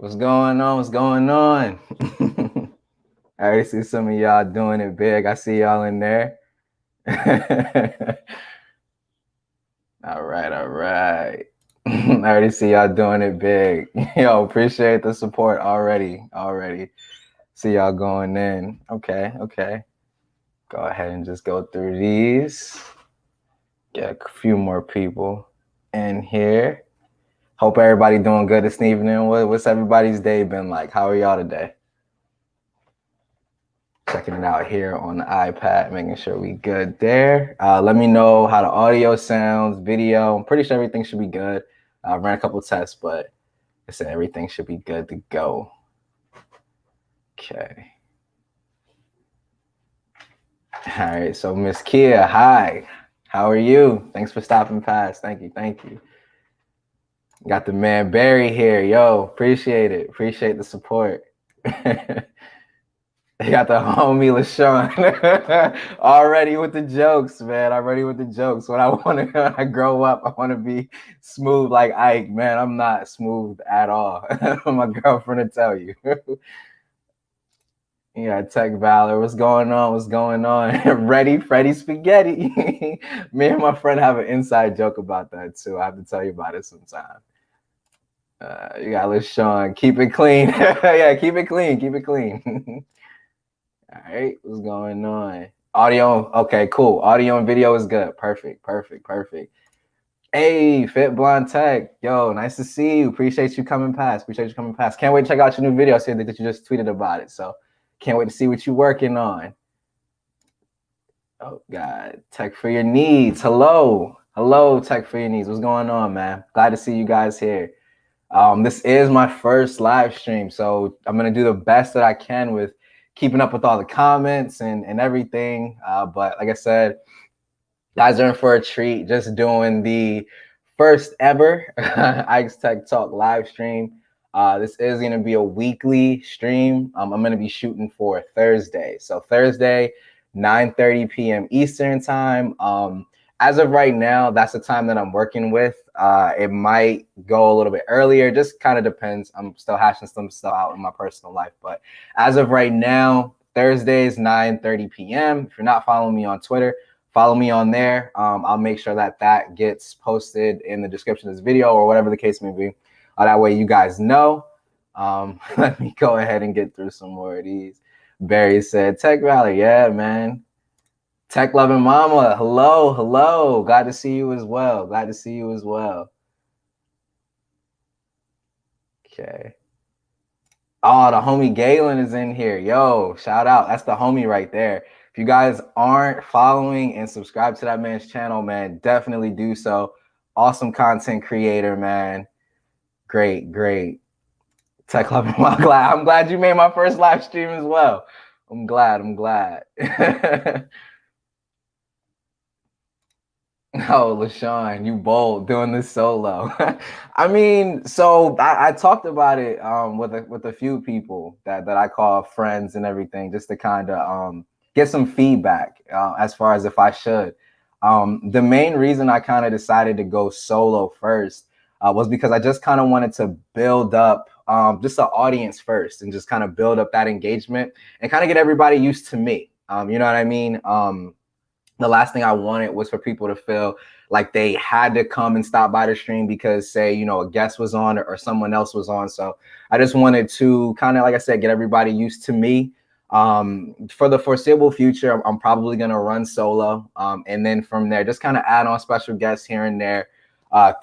What's going on? What's going on? I already see some of y'all doing it big. I see y'all in there. All right, all right. I already see y'all doing it big. Yo, appreciate the support already. See y'all going in. Okay. Go ahead and just go through these. Get a few more people in here. Hope everybody doing good this evening. What's everybody's day been like? How are y'all today? Checking it out here on the iPad, making sure we good there. Let me know how the audio sounds, video. I'm pretty sure everything should be good. I ran a couple tests, but I said everything should be good to go. Okay. All right, so Miss Kia, hi. How are you? Thanks for stopping past. Thank you. Got the man Barry here. Yo, appreciate it. Appreciate the support. You got the homie LaShawn already with the jokes, man. Already with the jokes. When I grow up, I want to be smooth like Ike, man. I'm not smooth at all. My girlfriend will tell you. Yeah, Tech Valor. What's going on? Ready, Freddy Spaghetti. Me and my friend have an inside joke about that too. I have to tell you about it sometime. You got LaShawn. Keep it clean. Yeah, keep it clean. All right, what's going on? Audio, okay, cool. Audio and video is good. Perfect. Hey, Fit Blonde Tech. Yo, nice to see you. Appreciate you coming past. Can't wait to check out your new video. I see that you just tweeted about it. So can't wait to see what you're working on. Oh, God. Tech for your needs. Hello, Tech for your needs. What's going on, man? Glad to see you guys here. This is my first live stream, so I'm going to do the best that I can with keeping up with all the comments and everything. But like I said, guys are in for a treat. Just doing the first ever Ike's Tech Talk live stream. This is going to be a weekly stream. I'm going to be shooting for Thursday. So Thursday, 9:30 p.m. Eastern time. As of right now, that's the time that I'm working with. It might go a little bit earlier, just kind of depends. I'm still hashing some stuff out in my personal life. But as of right now, Thursdays, 9:30 p.m. If you're not following me on Twitter, follow me on there. I'll make sure that gets posted in the description of this video or whatever the case may be. That way you guys know. Let me go ahead and get through some more of these. Barry said, Tech Valley, yeah, man. Tech loving mama, hello. Glad to see you as well. Okay. Oh, the homie Galen is in here. Yo, shout out. That's the homie right there. If you guys aren't following and subscribe to that man's channel, man, definitely do so. Awesome content creator, man. Great. Tech loving mama. I'm glad you made my first live stream as well. I'm glad. Oh, LaShawn, you bold doing this solo. I mean, so I talked about it with a few people that I call friends and everything, just to kind of get some feedback as far as if I should. The main reason I kind of decided to go solo first was because I just kind of wanted to build up just an audience first and just kind of build up that engagement and kind of get everybody used to me. You know what I mean? The last thing I wanted was for people to feel like they had to come and stop by the stream because, say, you know, a guest was on or someone else was on. So I just wanted to kind of, like I said, get everybody used to me. For the foreseeable future, I'm probably going to run solo. And then from there, just kind of add on special guests here and there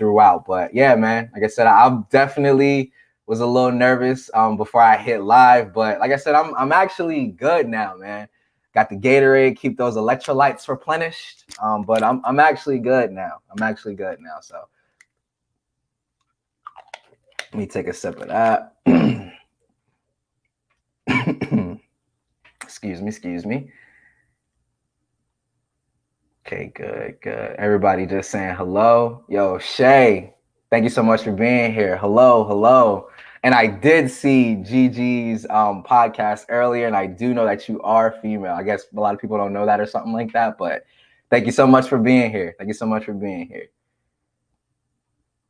throughout. But yeah, man, like I said, I definitely was a little nervous before I hit live. But like I said, I'm actually good now, man. Got the Gatorade, keep those electrolytes replenished. But I'm actually good now. So let me take a sip of that. Excuse me. Okay, good. Everybody just saying hello. Yo, Shay, thank you so much for being here. Hello. And I did see Gigi's podcast earlier, and I do know that you are female. I guess a lot of people don't know that or something like that, but thank you so much for being here.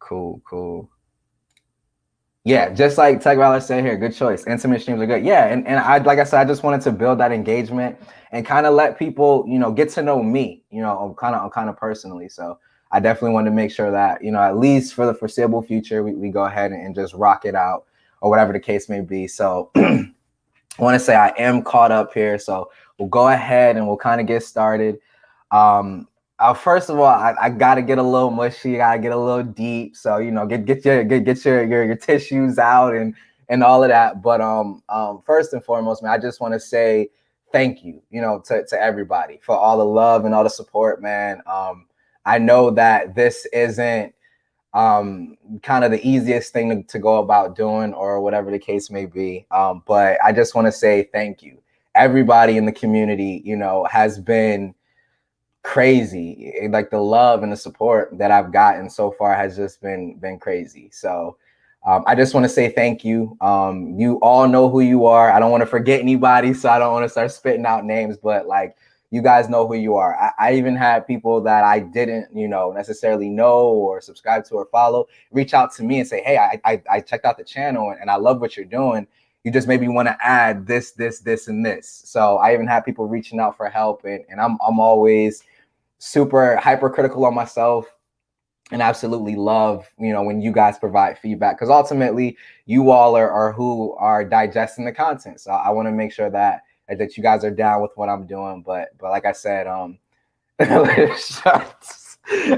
Cool. Yeah, just like Tech Valor said here, good choice. Intimate streams are good. Yeah, and I like I said, I just wanted to build that engagement and kind of let people, get to know me, kind of personally. So I definitely wanted to make sure that, at least for the foreseeable future, we go ahead and just rock it out or whatever the case may be. So I want to say I am caught up here. So we'll go ahead and we'll kind of get started. Um, First of all, I gotta get a little mushy, gotta get a little deep. So get your tissues out and all of that. But first and foremost, man, I just want to say thank you, to everybody for all the love and all the support, man. I know that this isn't kind of the easiest thing to go about doing or whatever the case may be. But I just want to say thank you. Everybody in the community, has been crazy. Like the love and the support that I've gotten so far has just been crazy. So I just want to say thank you. You all know who you are. I don't want to forget anybody, so I don't want to start spitting out names, but like you guys know who you are. I even had people that I didn't, necessarily know or subscribe to or follow reach out to me and say, hey, I checked out the channel and I love what you're doing. You just maybe want to add this, and this. So I even had people reaching out for help, and I'm always super hypercritical on myself and absolutely love, when you guys provide feedback, because ultimately you all are who are digesting the content. So I want to make sure that you guys are down with what I'm doing. But like I said,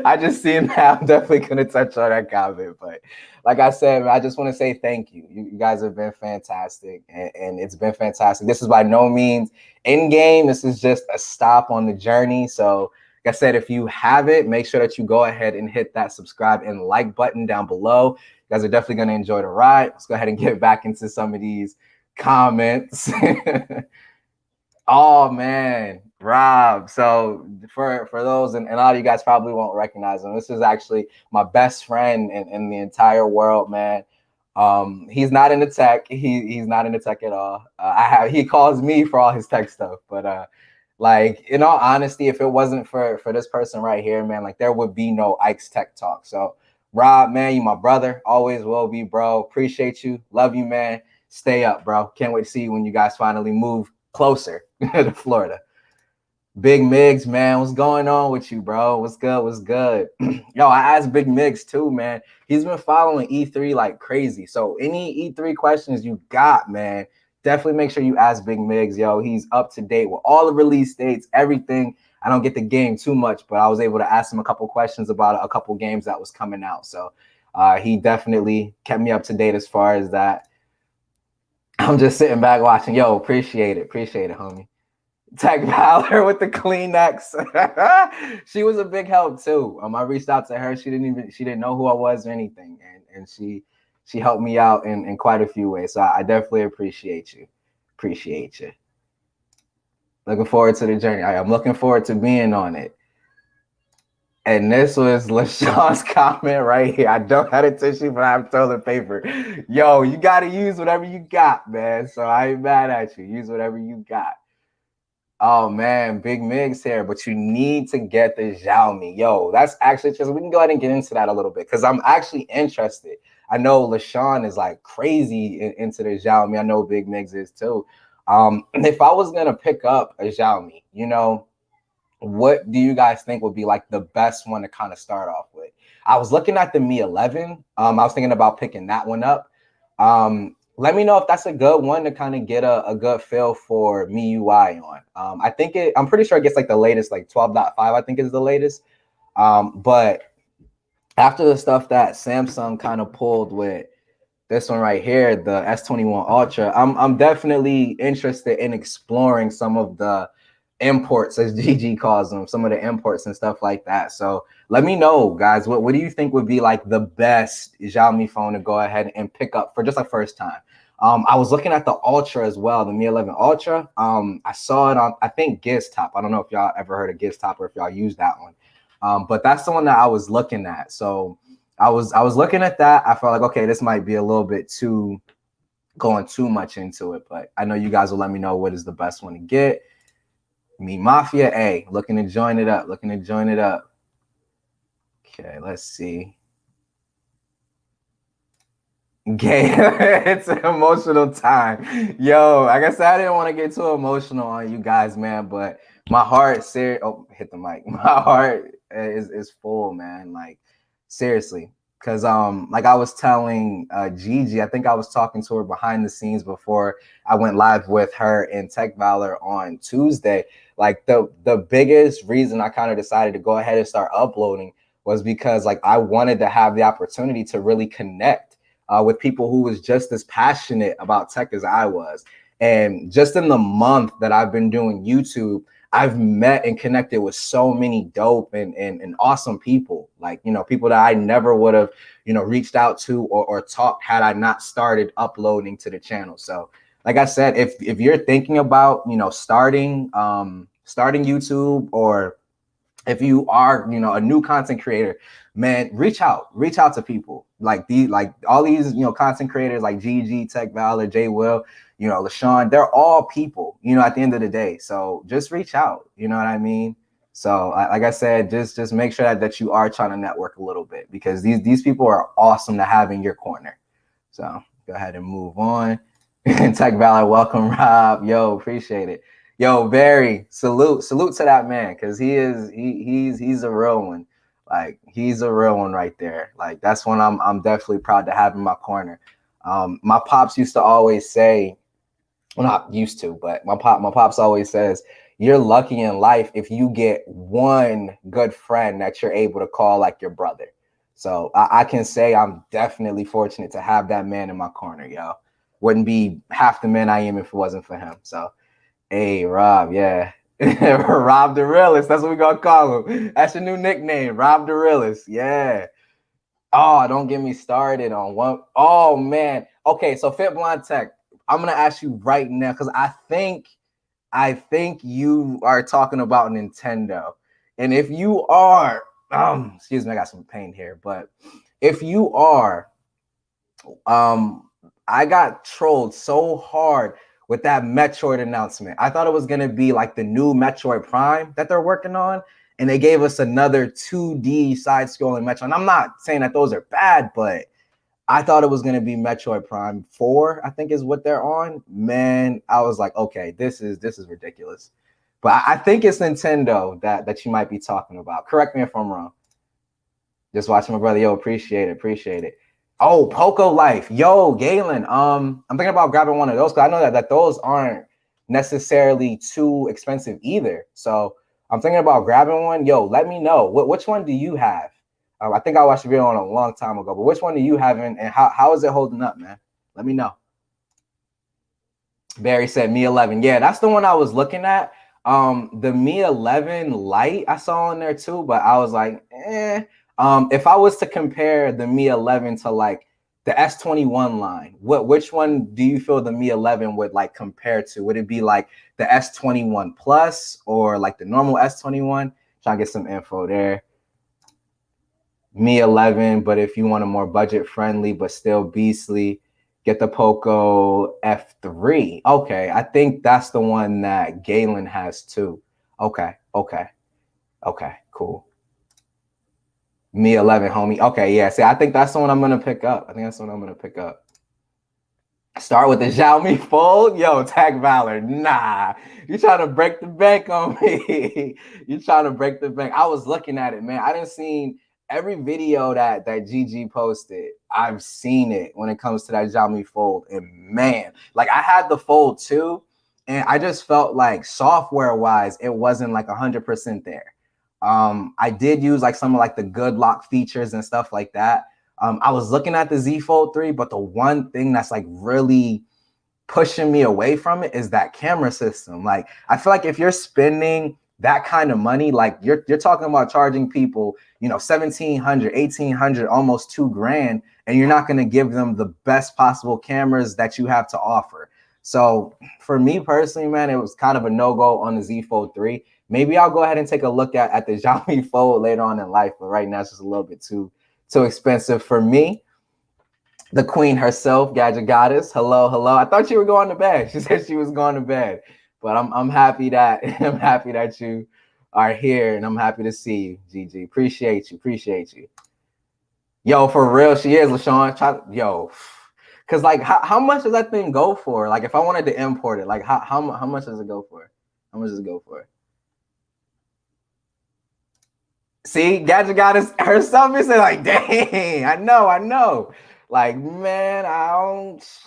I just see it now. I'm definitely gonna touch on that comment, but like I said, I just want to say thank you. You guys have been fantastic, and it's been fantastic. This is by no means end game. This is just a stop on the journey. So like I said, if you haven't, make sure that you go ahead and hit that subscribe and like button down below. You guys are definitely going to enjoy the ride. Let's go ahead and get back into some of these comments. Oh man, Rob. So for those, and a lot of you guys probably won't recognize him. This is actually my best friend in the entire world, man. He's not into tech. He's not into tech at all. He calls me for all his tech stuff, but like in all honesty, if it wasn't for this person right here, man, like there would be no Ike's Tech Talk. So Rob, man, you my brother, always will be, bro. Appreciate you, love you, man. Stay up, bro. Can't wait to see you when you guys finally move closer to Florida. Big Migs, man, what's going on with you, bro? What's good? What's good? Yo, I asked Big Migs too, man. He's been following E3 like crazy. So any E3 questions you got, man, definitely make sure you ask Big Migs. Yo, he's up to date with all the release dates, everything. I don't get the game too much, but I was able to ask him a couple questions about a couple games that was coming out. So he definitely kept me up to date as far as that. I'm just sitting back watching. Yo, appreciate it, homie. Tech Valor with the Kleenex. She was a big help too. I reached out to her. She didn't know who I was or anything, and she helped me out in quite a few ways. So I definitely appreciate you. Appreciate you. Looking forward to the journey. I'm looking forward to being on it. And this was LaShaw's comment right here. I don't have a tissue, but I have toilet paper. Yo, you got to use whatever you got, man. So I ain't mad at you. Use whatever you got. Oh, man, Big Migs here. But you need to get the Xiaomi. Yo, that's actually just, we can go ahead and get into that a little bit because I'm actually interested. I know LaShawn is like crazy into the Xiaomi. I know Big Migs is too. If I was going to pick up a Xiaomi, what do you guys think would be like the best one to kind of start off with? I was looking at the Mi 11. I was thinking about picking that one up. Let me know if that's a good one to kind of get a good feel for MIUI on. I'm pretty sure it gets like the latest, like 12.5, I think is the latest. But after the stuff that Samsung kind of pulled with this one right here, the S21 Ultra, I'm definitely interested in exploring some of the imports, as GG calls them, some of the imports and stuff like that. So let me know, guys, what do you think would be like the best Xiaomi phone to go ahead and pick up for just a first time? I was looking at the Ultra as well, the Mi 11 Ultra. I saw it on, I think, GizTop. I don't know if y'all ever heard of GizTop or if y'all use that one. But that's the one that I was looking at. So I was looking at that. I felt like, okay, this might be a little bit going too much into it, but I know you guys will let me know what is the best one to get. Me Mafia A, looking to join it up, Okay, let's see. Gay, it's an emotional time. Yo, like I said, I didn't want to get too emotional on you guys, man, but my heart, hit the mic. My heart is full, man. Like, seriously. Cause like I was telling Gigi, I think I was talking to her behind the scenes before I went live with her in Tech Valor on Tuesday. Like the biggest reason I kind of decided to go ahead and start uploading was because like I wanted to have the opportunity to really connect with people who was just as passionate about tech as I was. And just in the month that I've been doing YouTube, I've met and connected with so many dope and awesome people, like, you know, people that I never would have, you know, reached out to or talked had I not started uploading to the channel. So like I said, if you're thinking about, you know, starting YouTube, or if you are, you know, a new content creator, man, reach out to people like all these, you know, content creators like GG, Tech Valor, J Will, you know, LaShawn, they're all people, you know, at the end of the day. So just reach out, you know what I mean? So like I said, just make sure that you are trying to network a little bit, because these people are awesome to have in your corner. So go ahead and move on. Tech Valor, welcome, Rob. Yo, appreciate it. Yo, Barry, salute to that man, because he's a real one. Like, he's a real one right there. Like, that's one I'm definitely proud to have in my corner. My pops used to always say, well, not used to, but my pops always says, you're lucky in life if you get one good friend that you're able to call like your brother. So I can say I'm definitely fortunate to have that man in my corner, yo. Wouldn't be half the man I am if it wasn't for him. So, hey, Rob, yeah. Rob the Realist, that's what we gonna call him. That's your new nickname, Rob the Realist. Yeah. Oh, don't get me started on one. Oh man. Okay, so Fit Blonde Tech, I'm gonna ask you right now, because I think you are talking about Nintendo. And if you are, excuse me, I got some pain here, but if you are, I got trolled so hard with that Metroid announcement. I thought it was gonna be like the new Metroid Prime that they're working on, and they gave us another 2D side-scrolling Metroid. And I'm not saying that those are bad, but I thought it was gonna be Metroid Prime 4, I think is what they're on. Man, I was like, okay, this is ridiculous. But I think it's Nintendo that you might be talking about. Correct me if I'm wrong. Just watching my brother. Yo, appreciate it. Oh, Poco Life. Yo, Galen. I'm thinking about grabbing one of those, because I know that those aren't necessarily too expensive either. So I'm thinking about grabbing one. Yo, let me know. Which one do you have? I think I watched a video on a long time ago, but which one do you have, and how is it holding up, man? Let me know. Barry said Mi 11. Yeah, that's the one I was looking at. The Mi 11 Lite I saw on there too, but I was like, eh. If I was to compare the Mi 11 to like the S21 line, which one do you feel the Mi 11 would like compare to? Would it be like the S21 Plus or like the normal S21? Trying to get some info there. Mi 11, but if you want a more budget friendly but still beastly, get the Poco F3. Okay, I think that's the one that Galen has too. Okay, cool. Mi 11, homie. Okay, yeah. See, I think that's the one I'm gonna pick up. Start with the Xiaomi Fold. Yo, Tech Valor. Nah, you trying to break the bank on me. You trying to break the bank. I was looking at it, man. I didn't see every video that GG posted. I've seen it when it comes to that Xiaomi Fold. And man, like I had the Fold too, and I just felt like software-wise, it wasn't like 100% there. I did use like some of like the good lock features and stuff like that. I was looking at the Z Fold 3, but the one thing that's like really pushing me away from it is that camera system. Like, I feel like if you're spending that kind of money, like you're talking about charging people, you know, 1,700, 1,800, almost $2,000, and you're not going to give them the best possible cameras that you have to offer. So for me personally, man, it was kind of a no-go on the Z Fold 3. Maybe I'll go ahead and take a look at the Xiaomi Fold later on in life, but right now it's just a little bit too expensive for me. The queen herself, Gadget Goddess. Hello. I thought you were going to bed. She said she was going to bed, but I'm happy that you are here, and I'm happy to see you, Gigi. Appreciate you. Yo, for real, she is, LaShawn. Yo, Cause like how much does that thing go for? Like if I wanted to import it, like how much does it go for? How much does it go for? See, Gadget got herself and said like, dang, I know. Like, man, I don't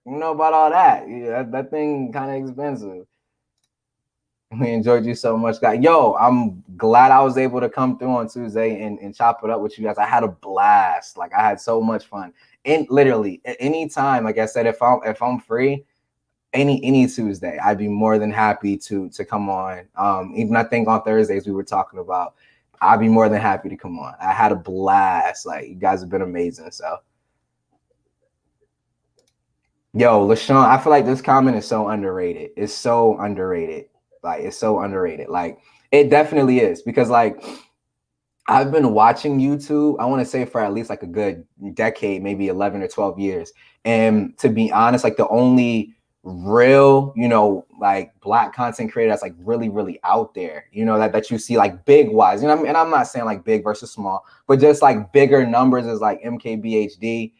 know about all that. Yeah, that thing kind of expensive. We enjoyed you so much, guys. Yo, I'm glad I was able to come through on Tuesday and chop it up with you guys. I had a blast. Like I had so much fun. And literally anytime, like I said, if I'm free, any Tuesday, I'd be more than happy to come on. Even I think on Thursdays we were talking about, I'd be more than happy to come on. I had a blast. Like you guys have been amazing. So yo, LaShawn, I feel like this comment is so underrated. It's so underrated. Like it's so underrated. Like it definitely is because like I've been watching YouTube, I want to say for at least like a good decade, maybe 11 or 12 years. And to be honest, like the only real, like black content creator that's like really, really out there, that you see like big wise, and I'm not saying like big versus small, but just like bigger numbers is like MKBHD.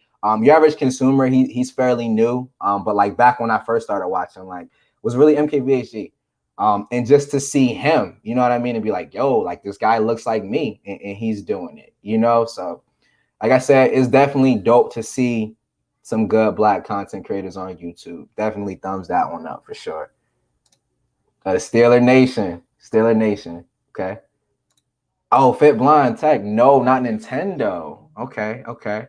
Your average consumer, he's fairly new. But like back when I first started watching, like was really MKBHD. And just to see him, you know what I mean, and be like, yo, like this guy looks like me, and he's doing it, So, like I said, it's definitely dope to see some good black content creators on YouTube. Definitely thumbs that one up for sure. Steeler Nation, Steeler Nation. Okay. Oh, Fit Blind Tech. No, not Nintendo. Okay, okay.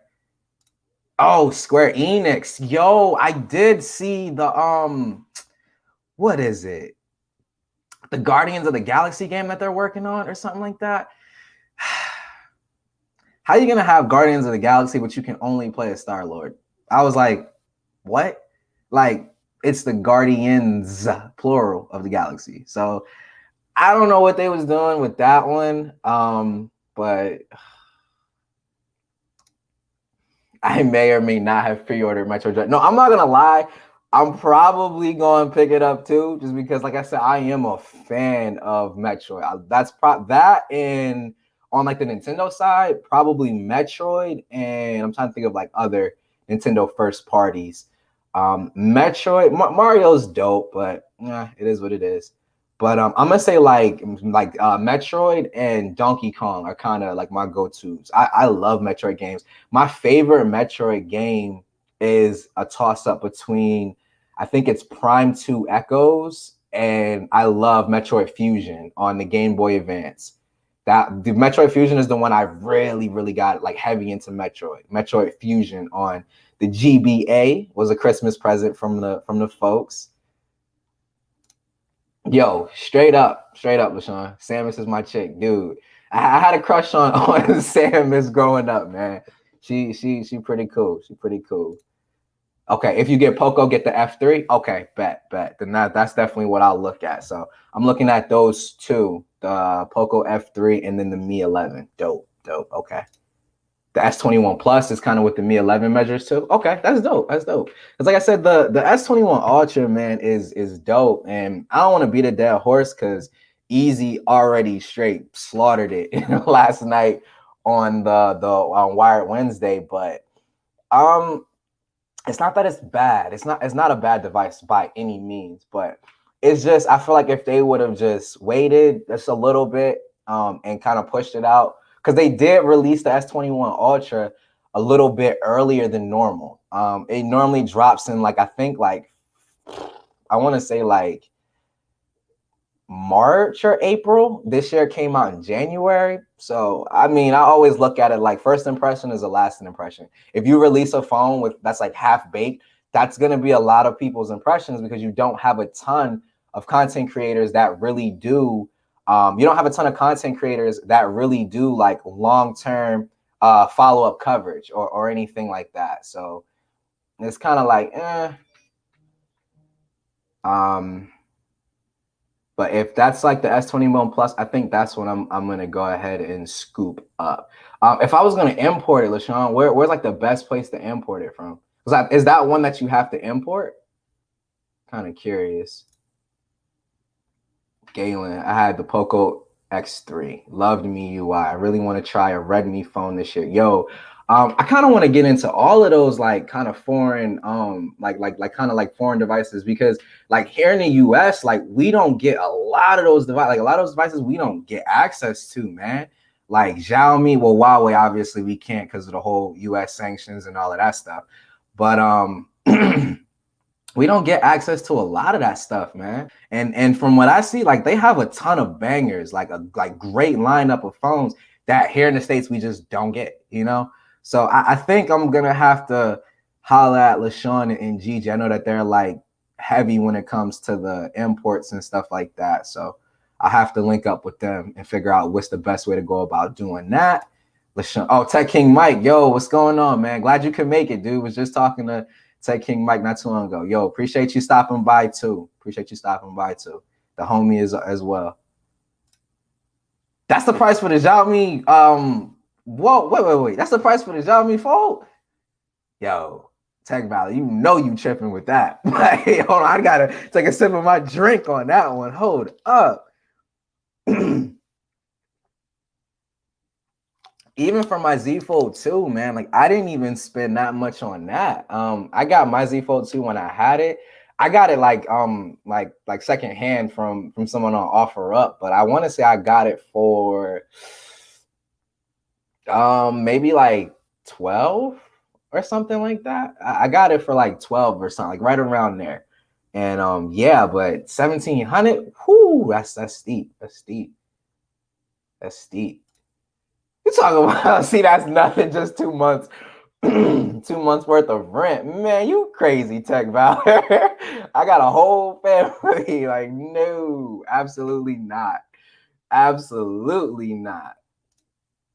Oh, Square Enix. Yo, I did see what is it? The Guardians of the Galaxy game that they're working on or something like that. How are you gonna have Guardians of the Galaxy but you can only play as Star-Lord? I was like, what? Like it's the Guardians plural of the galaxy. So I don't know what they was doing with that one. But I may or may not have pre-ordered Metro Dread. No, I'm not gonna lie. I'm probably going to pick it up too, just because, like I said, I am a fan of Metroid. That's that, and on like the Nintendo side, probably Metroid, and I'm trying to think of like other Nintendo first parties. Metroid, Mario's dope, but yeah, it is what it is. But I'm gonna say like Metroid and Donkey Kong are kind of like my go-tos. I love Metroid games. My favorite Metroid game is a toss-up between, I think it's Prime 2 Echoes, and I love Metroid Fusion on the Game Boy Advance. That the Metroid Fusion is the one I really, really got like heavy into Metroid. Metroid Fusion on the GBA was a Christmas present from the folks. Yo, straight up, LaShawn. Samus is my chick, dude. I had a crush on Samus growing up, man. She pretty cool. She pretty cool. Okay, if you get Poco, get the F3. Okay, bet. Then that's definitely what I'll look at. So I'm looking at those two, the Poco F3 and then the Mi 11. Dope. Okay. The S21 Plus is kind of what the Mi 11 measures too. Okay, that's dope. Because like I said, the S21 Ultra, man, is dope. And I don't want to beat a dead horse because Easy already straight slaughtered it last night on the on Wired Wednesday. But it's not that it's bad. It's not a bad device by any means, but it's just I feel like if they would have just waited just a little bit and kind of pushed it out, because they did release the S21 Ultra a little bit earlier than normal. It normally drops in like I think like I want to say like March or April. This year came out in January. So I mean, I always look at it like first impression is a lasting impression. If you release a phone with that's like half baked, that's gonna be a lot of people's impressions because you don't have a ton of content creators that really do. You don't have a ton of content creators that really do like long-term follow-up coverage or anything like that. So it's kind of like, But if that's like the S21 Plus, I think that's what I'm gonna go ahead and scoop up. If I was gonna import it, LaShawn, where's like the best place to import it from? Is that one that you have to import? Kind of curious. Galen, I had the Poco X3. Loved me UI. I really want to try a Redmi phone this year. Yo, I kind of want to get into all of those like kind of foreign, like kind of like foreign devices, because like here in the US, like we don't get a lot of those devices, like a lot of those devices we don't get access to, man. Like Xiaomi, well, Huawei, obviously we can't because of the whole US sanctions and all of that stuff. But we don't get access to a lot of that stuff, man. And from what I see, like they have a ton of bangers, like a like great lineup of phones that here in the States we just don't get, you know. So I think I'm gonna have to holla at LaShawn and Gigi. I know that they're like heavy when it comes to the imports and stuff like that. So I have to link up with them and figure out what's the best way to go about doing that. LaShawn, oh, Tech King Mike, yo, what's going on, man? Glad you could make it, dude. Was just talking to Tech King Mike not too long ago. Yo, appreciate you stopping by too. Appreciate you stopping by too. The homie is as well. That's the price for the Xiaomi. Whoa, wait. That's the price for the Xiaomi Fold. Yo, Tech Valley, you know you tripping with that. Like, hold on, I gotta take a sip of my drink on that one. Hold up. Even for my Z Fold 2, man, like I didn't even spend that much on that. I got my Z Fold 2 when I had it. I got it like secondhand from someone on OfferUp, but I want to say I got it for maybe like 12 or something like that. I got it for like 12 or something, like right around there. And yeah, but 1700, whoo, that's steep. That's steep. That's steep. You talking about? See, that's nothing. Just 2 months, 2 months worth of rent. Man, you crazy, Tech Valor. I got a whole family. Like, no, absolutely not. Absolutely not.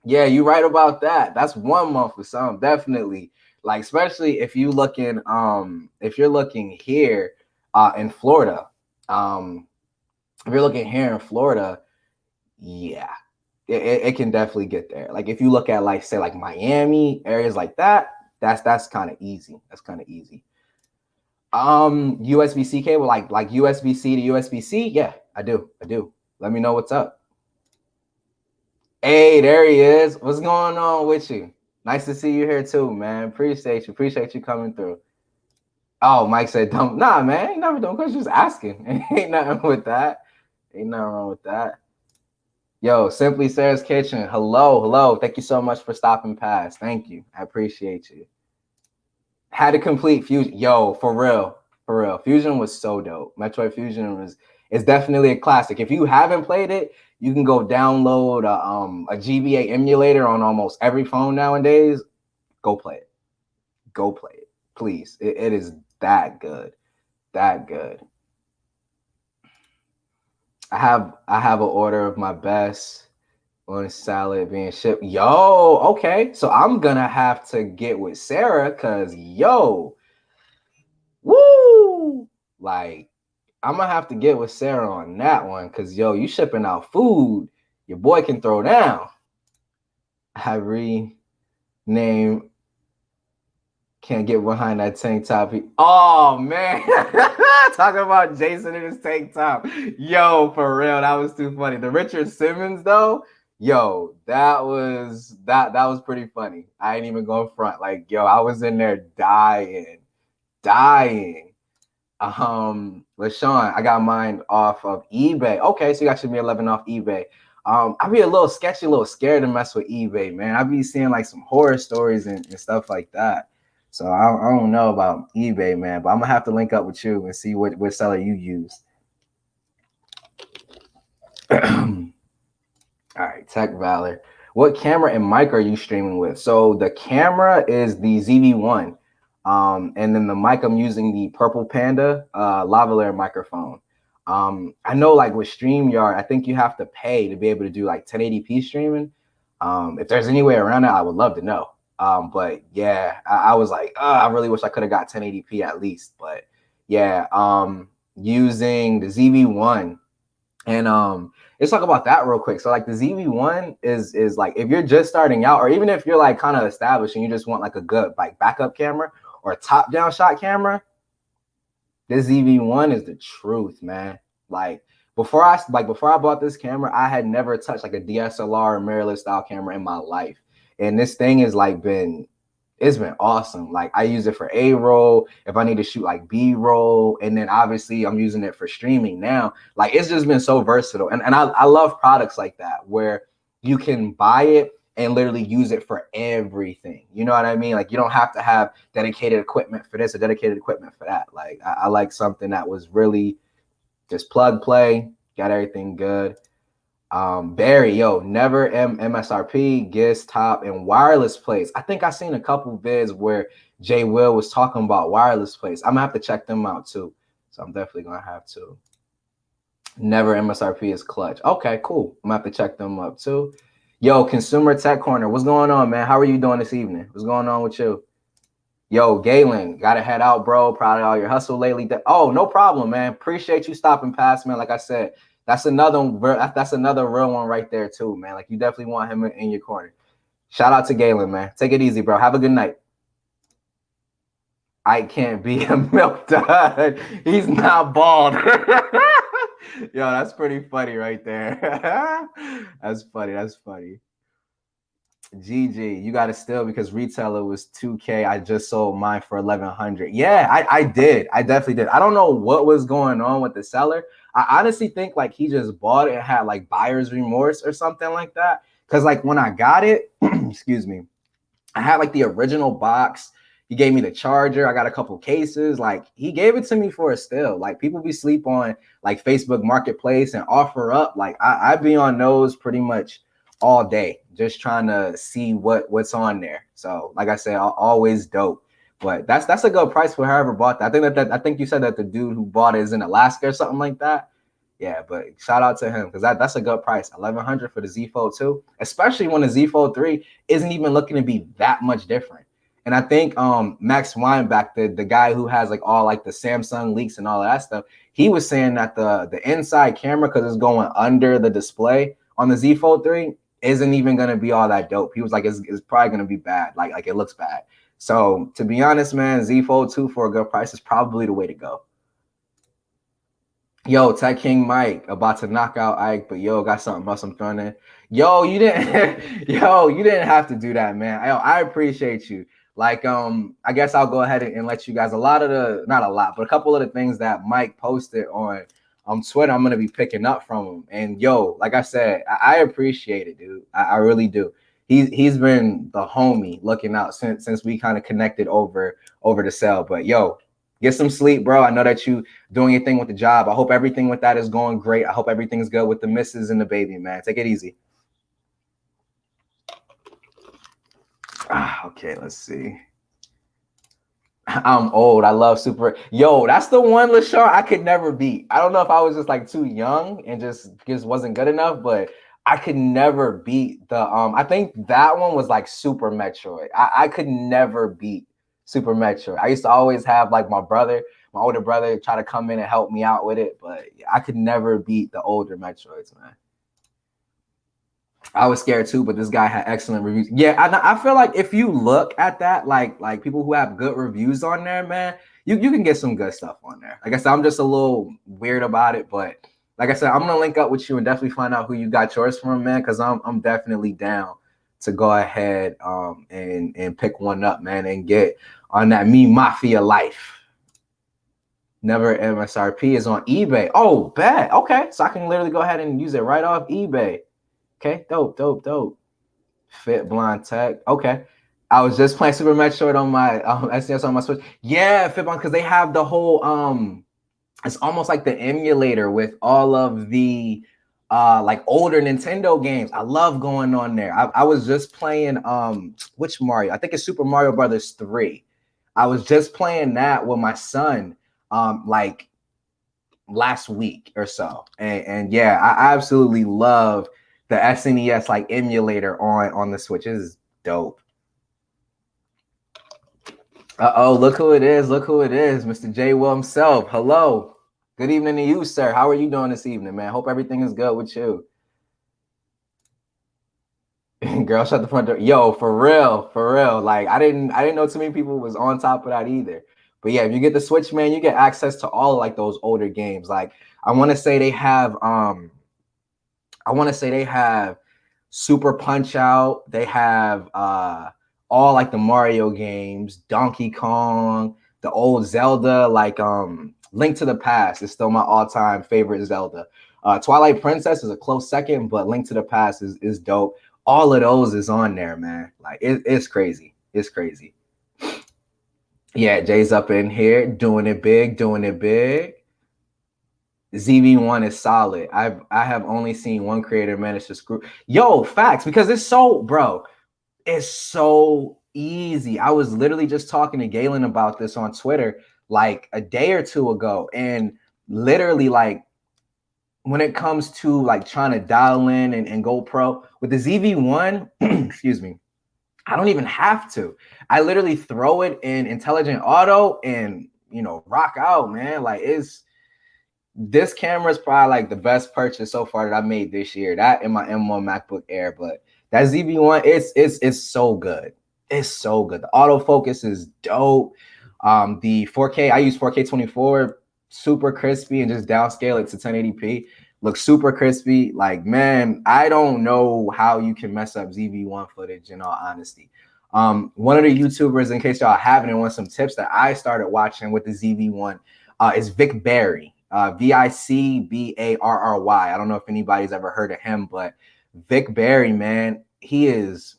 Yeah, you're right about that. That's 1 month for some, definitely. Like, especially if you looking, if you're looking here, in Florida, if you're looking here in Florida, yeah, it can definitely get there. Like if you look at like say like Miami, areas like that, that's kind of easy. That's kind of easy. USB-C cable, like USB-C to USB-C. Yeah, I do. Let me know what's up. Hey, there he is. What's going on with you? Nice to see you here too, man. Appreciate you. Appreciate you coming through. Oh, Mike said, "Dumb." Nah, man, ain't never dumb questions. Just asking. Ain't nothing with that. Ain't nothing wrong with that. Yo, Simply Sarah's Kitchen. Hello. Thank you so much for stopping past. Thank you. I appreciate you. Had to complete Fusion. Yo, for real. Fusion was so dope. Metroid Fusion is definitely a classic. If you haven't played it, you can go download a GBA emulator on almost every phone nowadays. Go play it. Please. It is that good. That good. I have an order of my best on salad being shipped. Yo, okay. So I'm gonna have to get with Sarah because yo, woo! Like, I'm gonna have to get with Sarah on that one because yo, you shipping out food. Your boy can throw down. I rename. Can't get behind that tank top. Oh man, talking about Jason in his tank top. Yo, for real, that was too funny. The Richard Simmons though, yo, that was pretty funny. I ain't even going front. Like, yo, I was in there dying. LaShawn, I got mine off of eBay. Okay, so you got your 11 off eBay. I'd be a little sketchy, a little scared to mess with eBay, man. I'd be seeing like some horror stories and stuff like that. So I don't know about eBay, man, but I'm gonna have to link up with you and see what seller you use. All right, Tech Valor. What camera and mic are you streaming with? So the camera is the ZV-1. And then the mic, I'm using the Purple Panda lavalier microphone. I know like with StreamYard, I think you have to pay to be able to do like 1080p streaming. If there's any way around that, I would love to know. But yeah, I was like, I really wish I could have got 1080p at least. But yeah, using the ZV-1. And let's talk about that real quick. So like the ZV-1 is like if you're just starting out, or even if you're like kind of established and you just want like a good like backup camera or a top-down shot camera, this ZV-1 is the truth, man. Like before I bought this camera, I had never touched like a DSLR or mirrorless style camera in my life. And this thing has like it's been awesome. Like I use it for A-roll if I need to shoot like B-roll, and then obviously I'm using it for streaming now. Like it's just been so versatile. And I love products like that where you can buy it and literally use it for everything. You know what I mean? Like you don't have to have dedicated equipment for this or dedicated equipment for that. Like I like something that was really just plug play, got everything good. Barry, yo, never MSRP, GIS top, and wireless plates. I think I seen a couple vids where Jay Will was talking about wireless plates. I'm gonna have to check them out too. So I'm definitely gonna have to. Never MSRP is clutch. Okay, cool. I'm gonna have to check them up too. Yo, Consumer Tech Corner, what's going on, man? How are you doing this evening? What's going on with you? Yo, Galen, gotta head out, bro. Proud of all your hustle lately. Oh, no problem, man. Appreciate you stopping past, man. Like I said, that's another real one right there too, man. Like you definitely want him in your corner. Shout out to Galen, man. Take it easy, bro. Have a good night. I can't be a milk dud. He's not bald. Yo, that's pretty funny right there. That's funny. That's funny. GG, you got to steal because retailer was 2K. I just sold mine for 1100. Yeah, I did. I definitely did. I don't know what was going on with the seller. I honestly think like he just bought it and had like buyer's remorse or something like that. Because like when I got it, excuse me, I had like the original box. He gave me the charger. I got a couple cases. Like he gave it to me for a steal. Like people be sleep on like Facebook Marketplace and offer up. Like I be on those pretty much all day, just trying to see what's on there. So like I said, always dope. But that's a good price for whoever bought that. I think you said that the dude who bought it is in Alaska or something like that. Yeah, but shout out to him because that's a good price. 1100 for the Z Fold 2, especially when the Z Fold 3 isn't even looking to be that much different. And I think Max Weinbach, the guy who has like all like the Samsung leaks and all of that stuff, he was saying that the inside camera, because it's going under the display on the Z Fold 3, isn't even gonna be all that dope. He was like, it's probably gonna be bad. Like it looks bad. So to be honest, man, Z Fold 2 for a good price is probably the way to go. Yo, Tech King Mike about to knock out Ike, but yo, got something else I'm throwing in. Yo, you didn't you didn't have to do that, man. I appreciate you. Like, I guess I'll go ahead and let you guys not a lot, but a couple of the things that Mike posted on Twitter, I'm gonna be picking up from him. And yo, like I said, I appreciate it, dude. I really do. He's been the homie looking out since we kind of connected over the cell. But yo, get some sleep, bro. I know that you doing your thing with the job. I hope everything with that is going great. I hope everything's good with the missus and the baby, man. Take it easy. Okay, let's see. I'm old. I love Super. Yo, that's the one, LaShawn, I could never beat. I don't know if I was just like too young and just wasn't good enough, but I could never beat the I think that one was like Super Metroid. I could never beat Super Metroid. I used to always have like my older brother, try to come in and help me out with it, but I could never beat the older Metroids, man. I was scared too, but this guy had excellent reviews. Yeah, I feel like if you look at that, like people who have good reviews on there, man, you can get some good stuff on there. Like I said, I'm just a little weird about it, but like I said, I'm gonna link up with you and definitely find out who you got yours from, man, because I'm definitely down to go ahead and pick one up, man, and get on that Me Mafia life. Never MSRP is on eBay. Oh, bet. Okay, so I can literally go ahead and use it right off eBay. Okay, dope. Fit Blind Tech. Okay. I was just playing Super Metroid on my SNES on my Switch. Yeah, Fit Blind, because they have the whole it's almost like the emulator with all of the like older Nintendo games. I love going on there. I was just playing which Mario? I think it's Super Mario Brothers 3. I was just playing that with my son like last week or so. And yeah, I absolutely love the SNES like emulator on the Switch. Is dope. Look who it is. Look who it is. Mr. J. Will himself. Hello. Good evening to you, sir. How are you doing this evening, man? Hope everything is good with you. Girl, shut the front door. Yo, for real. Like I didn't know too many people was on top of that either. But yeah, if you get the Switch, man, you get access to all like those older games. Like I want to say they have Super Punch Out. They have all like the Mario games, Donkey Kong, the old Zelda, like Link to the Past is still my all-time favorite Zelda. Twilight Princess is a close second, but Link to the Past is dope. All of those is on there, man. Like it's crazy. It's crazy. Yeah, Jay's up in here doing it big, doing it big. ZV1 is solid. I have only seen one creator manage to screw. Yo, facts, because it's so, bro, it's so easy. I was literally just talking to Galen about this on Twitter like a day or two ago. And literally, like, when it comes to like trying to dial in and go pro with the ZV1, excuse me, I don't even have to. I literally throw it in intelligent auto and, you know, rock out, man. Like, this camera is probably like the best purchase so far that I made this year. That in my M1 MacBook Air, but that ZV1, it's so good. It's so good. The autofocus is dope. The 4K, I use 4K 24, super crispy, and just downscale it to 1080p. Looks super crispy. Like, man, I don't know how you can mess up ZV1 footage, in all honesty. One of the YouTubers, in case y'all haven't and want some tips that I started watching with the ZV1, is Vic Barry. Vicbarry. I don't know if anybody's ever heard of him, but Vic Barry, man, he is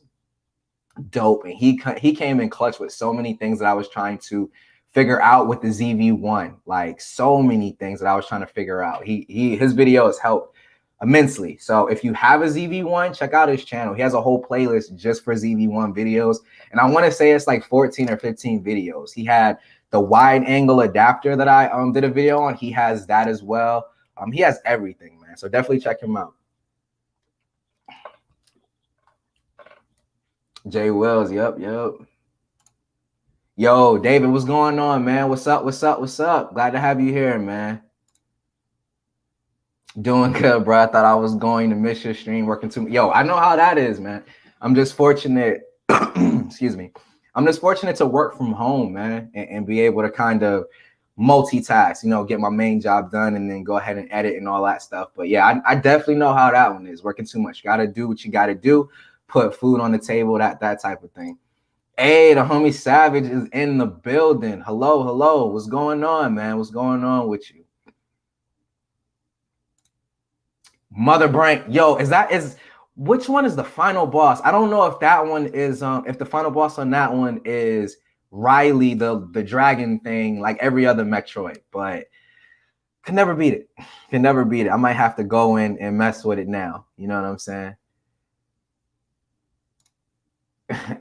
dope, and he came in clutch with so many things that I was trying to figure out with the ZV1. Like, so many things that I was trying to figure out. His video has helped immensely. So if you have a ZV1, check out his channel. He has a whole playlist just for ZV1 videos, and I want to say it's like 14 or 15 videos. He had the wide angle adapter that I did a video on. He has that as well. He has everything, man. So definitely check him out. Jay Wills, yep. Yo, David, what's going on, man? What's up? Glad to have you here, man. Doing good, bro. I thought I was going to miss your stream working too. Yo, I know how that is, man. I'm just fortunate. Excuse me. I'm just fortunate to work from home, man, and be able to kind of multitask, you know, get my main job done and then go ahead and edit and all that stuff. But yeah, I definitely know how that one is. Working too much. You got to do what you got to do. Put food on the table, that type of thing. Hey, the homie Savage is in the building. Hello. What's going on, man? What's going on with you? Mother Brain. Yo, which one is the final boss? I don't know if that one is if the final boss on that one is Riley, the dragon thing, like every other Metroid, but can never beat it. I might have to go in and mess with it now. You know what I'm saying?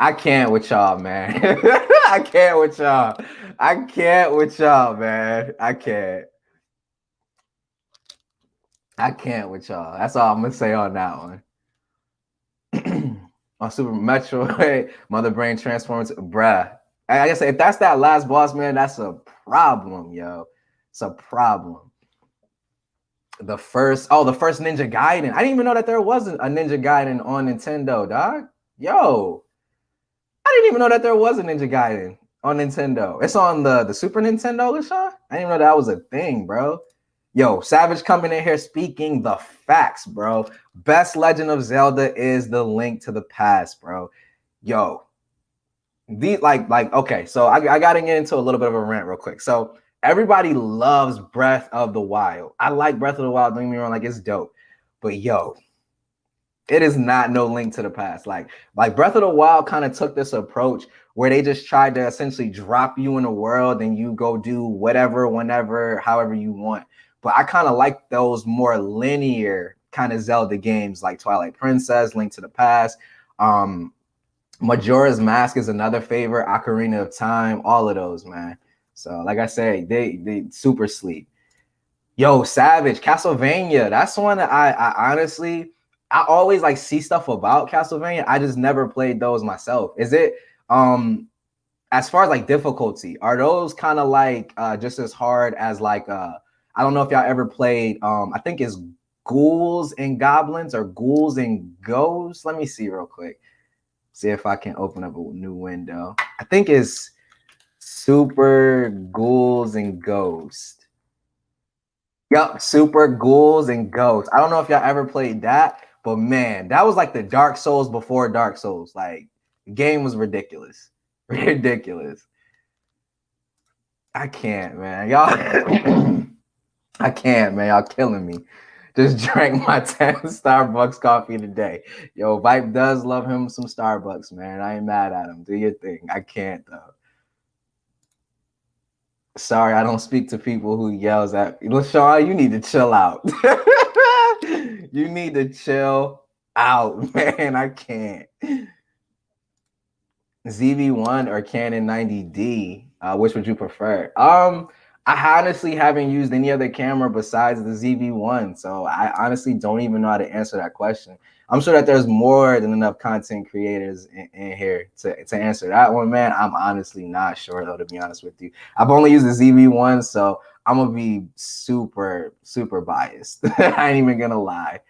I can't with y'all, man. I can't with y'all, man. I can't with y'all. That's all I'm gonna say on that one. On Super Metroid, Mother Brain transforms, bruh. I guess if that's that last boss, man, that's a problem, yo. It's a problem. The first Ninja Gaiden. I didn't even know that there wasn't a Ninja Gaiden on Nintendo, dog. Yo, I didn't even know that there was a Ninja Gaiden on Nintendo. It's on the Super Nintendo, LaShawn? I didn't even know that was a thing, bro. Yo, Savage coming in here speaking the facts, bro. Best Legend of Zelda is the Link to the Past, bro. Yo, okay, so I got to get into a little bit of a rant real quick. So everybody loves Breath of the Wild. I like Breath of the Wild, don't get me wrong, like it's dope. But yo, it is not no Link to the Past. Like Breath of the Wild kind of took this approach where they just tried to essentially drop you in the world and you go do whatever, whenever, however you want. But I kind of like those more linear kind of Zelda games like Twilight Princess, Link to the Past. Majora's Mask is another favorite, Ocarina of Time, all of those, man. So like I say, they super sleep. Yo, Savage, Castlevania, that's one that I honestly, I always like see stuff about Castlevania. I just never played those myself. Is it as far as like difficulty, are those kind of like just as hard as like I don't know if y'all ever played I think it's Ghouls and Goblins or Ghouls and Ghosts. Let me see real quick. See if I can open up a new window. I think it's Super Ghouls and Ghosts. Yep, Super Ghouls and Ghosts. I don't know if y'all ever played that, But man, that was like the Dark Souls before Dark Souls. Like the game was ridiculous. Ridiculous. I can't, man. Y'all I can't, man. Y'all killing me. Just drank my 10 Starbucks coffee today. Yo, Vipe does love him some Starbucks, man. I ain't mad at him. Do your thing. I can't though. Sorry, I don't speak to people who yells at LaShawn, you need to chill out. You need to chill out, man. I can't. ZV1 or Canon 90D, which would you prefer? I honestly haven't used any other camera besides the ZV1, so I honestly don't even know how to answer that question. I'm sure that there's more than enough content creators in here to answer that one, man. I'm honestly not sure, though, to be honest with you. I've only used the ZV1, so I'm going to be super, super biased. I ain't even going to lie.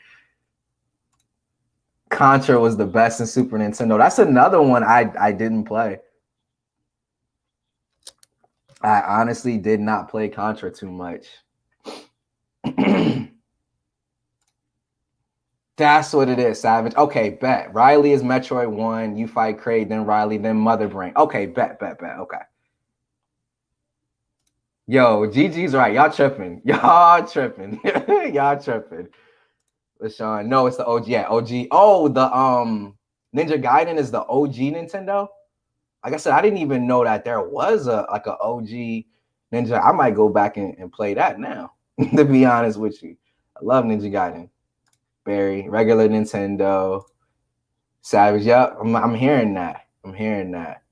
Contra was the best in Super Nintendo. That's another one I didn't play. I honestly did not play Contra too much. That's what it is, Savage. Okay, bet. Riley is Metroid 1, you fight Kraid, then Riley, then Mother Brain. Okay, bet. Okay. Yo, GG's right. Y'all tripping. Y'all tripping. Y'all tripping. LaShawn. No, it's the OG. Yeah, OG. Oh, the Ninja Gaiden is the OG Nintendo. Like I said, I didn't even know that there was a OG Ninja. I might go back and play that now, to be honest with you. I love Ninja Gaiden. Barry, regular Nintendo. Savage, yep, I'm hearing that. I'm hearing that.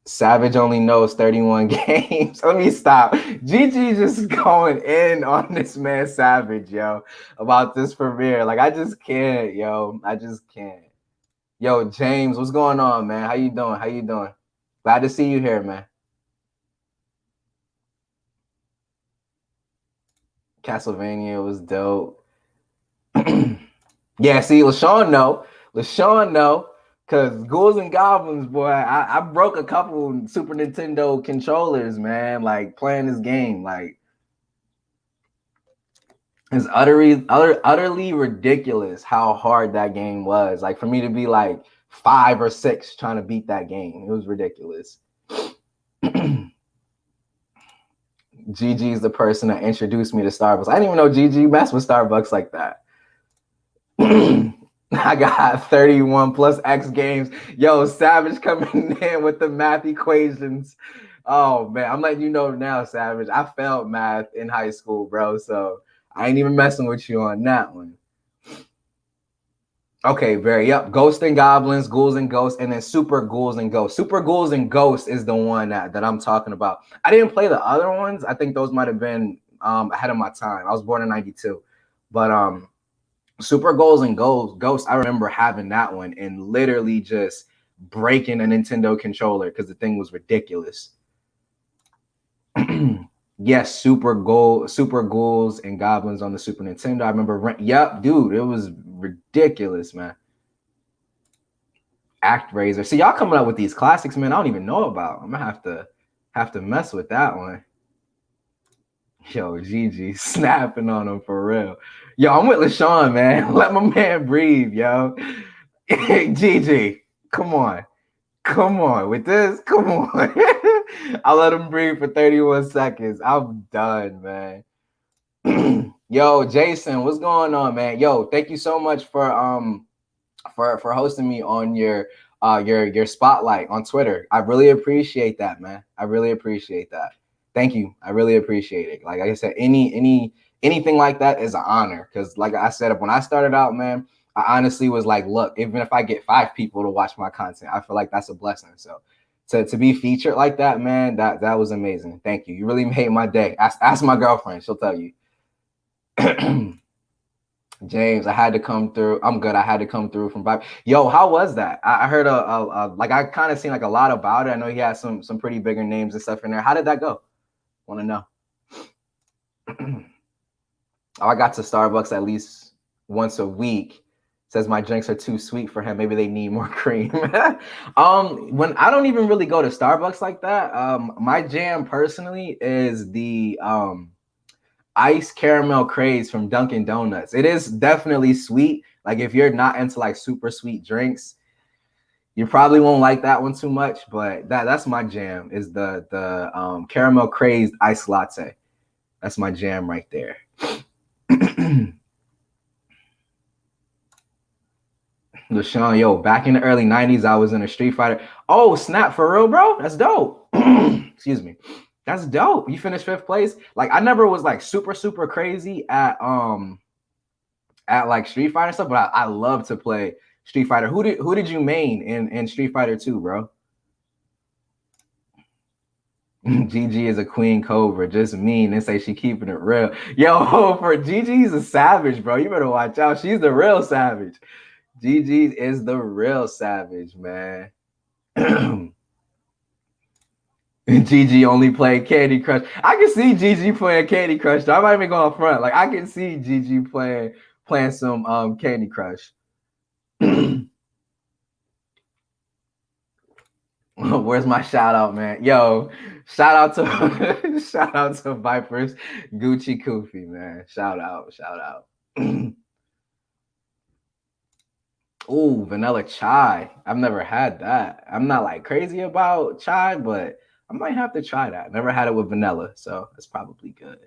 Savage only knows 31 games. Let me stop. GG just going in on this man Savage, yo, about this premiere. Like, I just can't, yo. I just can't. Yo, James, what's going on, man? How you doing? How you doing? Glad to see you here, man. Castlevania was dope. Yeah, see, LaShawn know, because Ghouls and Goblins, boy, I broke a couple Super Nintendo controllers, man, like playing this game. Like, it's utterly ridiculous how hard that game was. Like, for me to be like 5 or 6 trying to beat that game, it was ridiculous. GG is the person that introduced me to Starbucks. I didn't even know GG messed with Starbucks like that. I got 31 plus X games. Yo, Savage coming in with the math equations. Oh, man, I'm letting you know now, Savage. I failed math in high school, bro, so I ain't even messing with you on that one. Okay, Barry. Yep. Ghosts and Goblins, Ghouls and Ghosts, and then Super Ghouls and Ghosts. Super Ghouls and Ghosts is the one that I'm talking about. I didn't play the other ones. I think those might have been ahead of my time. I was born in 92. But Super Ghouls and Ghosts, I remember having that one and literally just breaking a Nintendo controller because the thing was ridiculous. Yes, Super Ghouls and Goblins on the Super Nintendo. I remember, yep, dude, it was ridiculous, man. ActRaiser. See, y'all coming up with these classics, man. I don't even know about. I'm gonna have to mess with that one. Yo, GG snapping on him for real. Yo, I'm with LaShawn, man. Let my man breathe, yo. GG, come on with this. Come on. I'll let him breathe for 31 seconds. I'm done, man. Yo, Jason, what's going on, man? Yo, thank you so much for hosting me on your spotlight on Twitter. I really appreciate that, man. I really appreciate that. Thank you. I really appreciate it. Like I said, anything like that is an honor. Because like I said, when I started out, man, I honestly was like, look, even if I get 5 people to watch my content, I feel like that's a blessing. So to be featured like that, man, that was amazing. Thank you. You really made my day. Ask my girlfriend. She'll tell you. James, I had to come through. I'm good. I had to come through from Vibe. Yo, how was that? I heard like I kind of seen like a lot about it. I know he had some pretty bigger names and stuff in there. How did that go? Want to know? Oh, I got to Starbucks at least once a week. Says my drinks are too sweet for him. Maybe they need more cream. When I don't even really go to Starbucks like that. My jam personally is the ice caramel craze from Dunkin' Donuts. It is definitely sweet, Like if you're not into like super sweet drinks, you probably won't like that one too much. But that's my jam. Is the caramel crazed iced latte. That's my jam right there. LaShawn, yo, back in the early 90s, I was in a Street Fighter. Oh, snap, for real, bro? That's dope. Excuse me. That's dope. You finished 5th place. Like I never was like super crazy at like Street Fighter stuff, but I love to play Street Fighter. Who did you main in Street Fighter 2, bro? Gigi is a queen cobra, just mean and say she keeping it real. Yo, for Gigi's a savage, bro. You better watch out. She's the real savage. Gigi is the real savage, man. Gigi only played Candy Crush. I can see Gigi playing Candy Crush. I might even go up front. Like I can see Gigi playing some Candy Crush. Where's my shout out, man? Yo, shout out to Vipers, Gucci Koofy, man. Shout out. Ooh, vanilla chai. I've never had that. I'm not like crazy about chai, but I might have to try that. Never had it with vanilla, so it's probably good.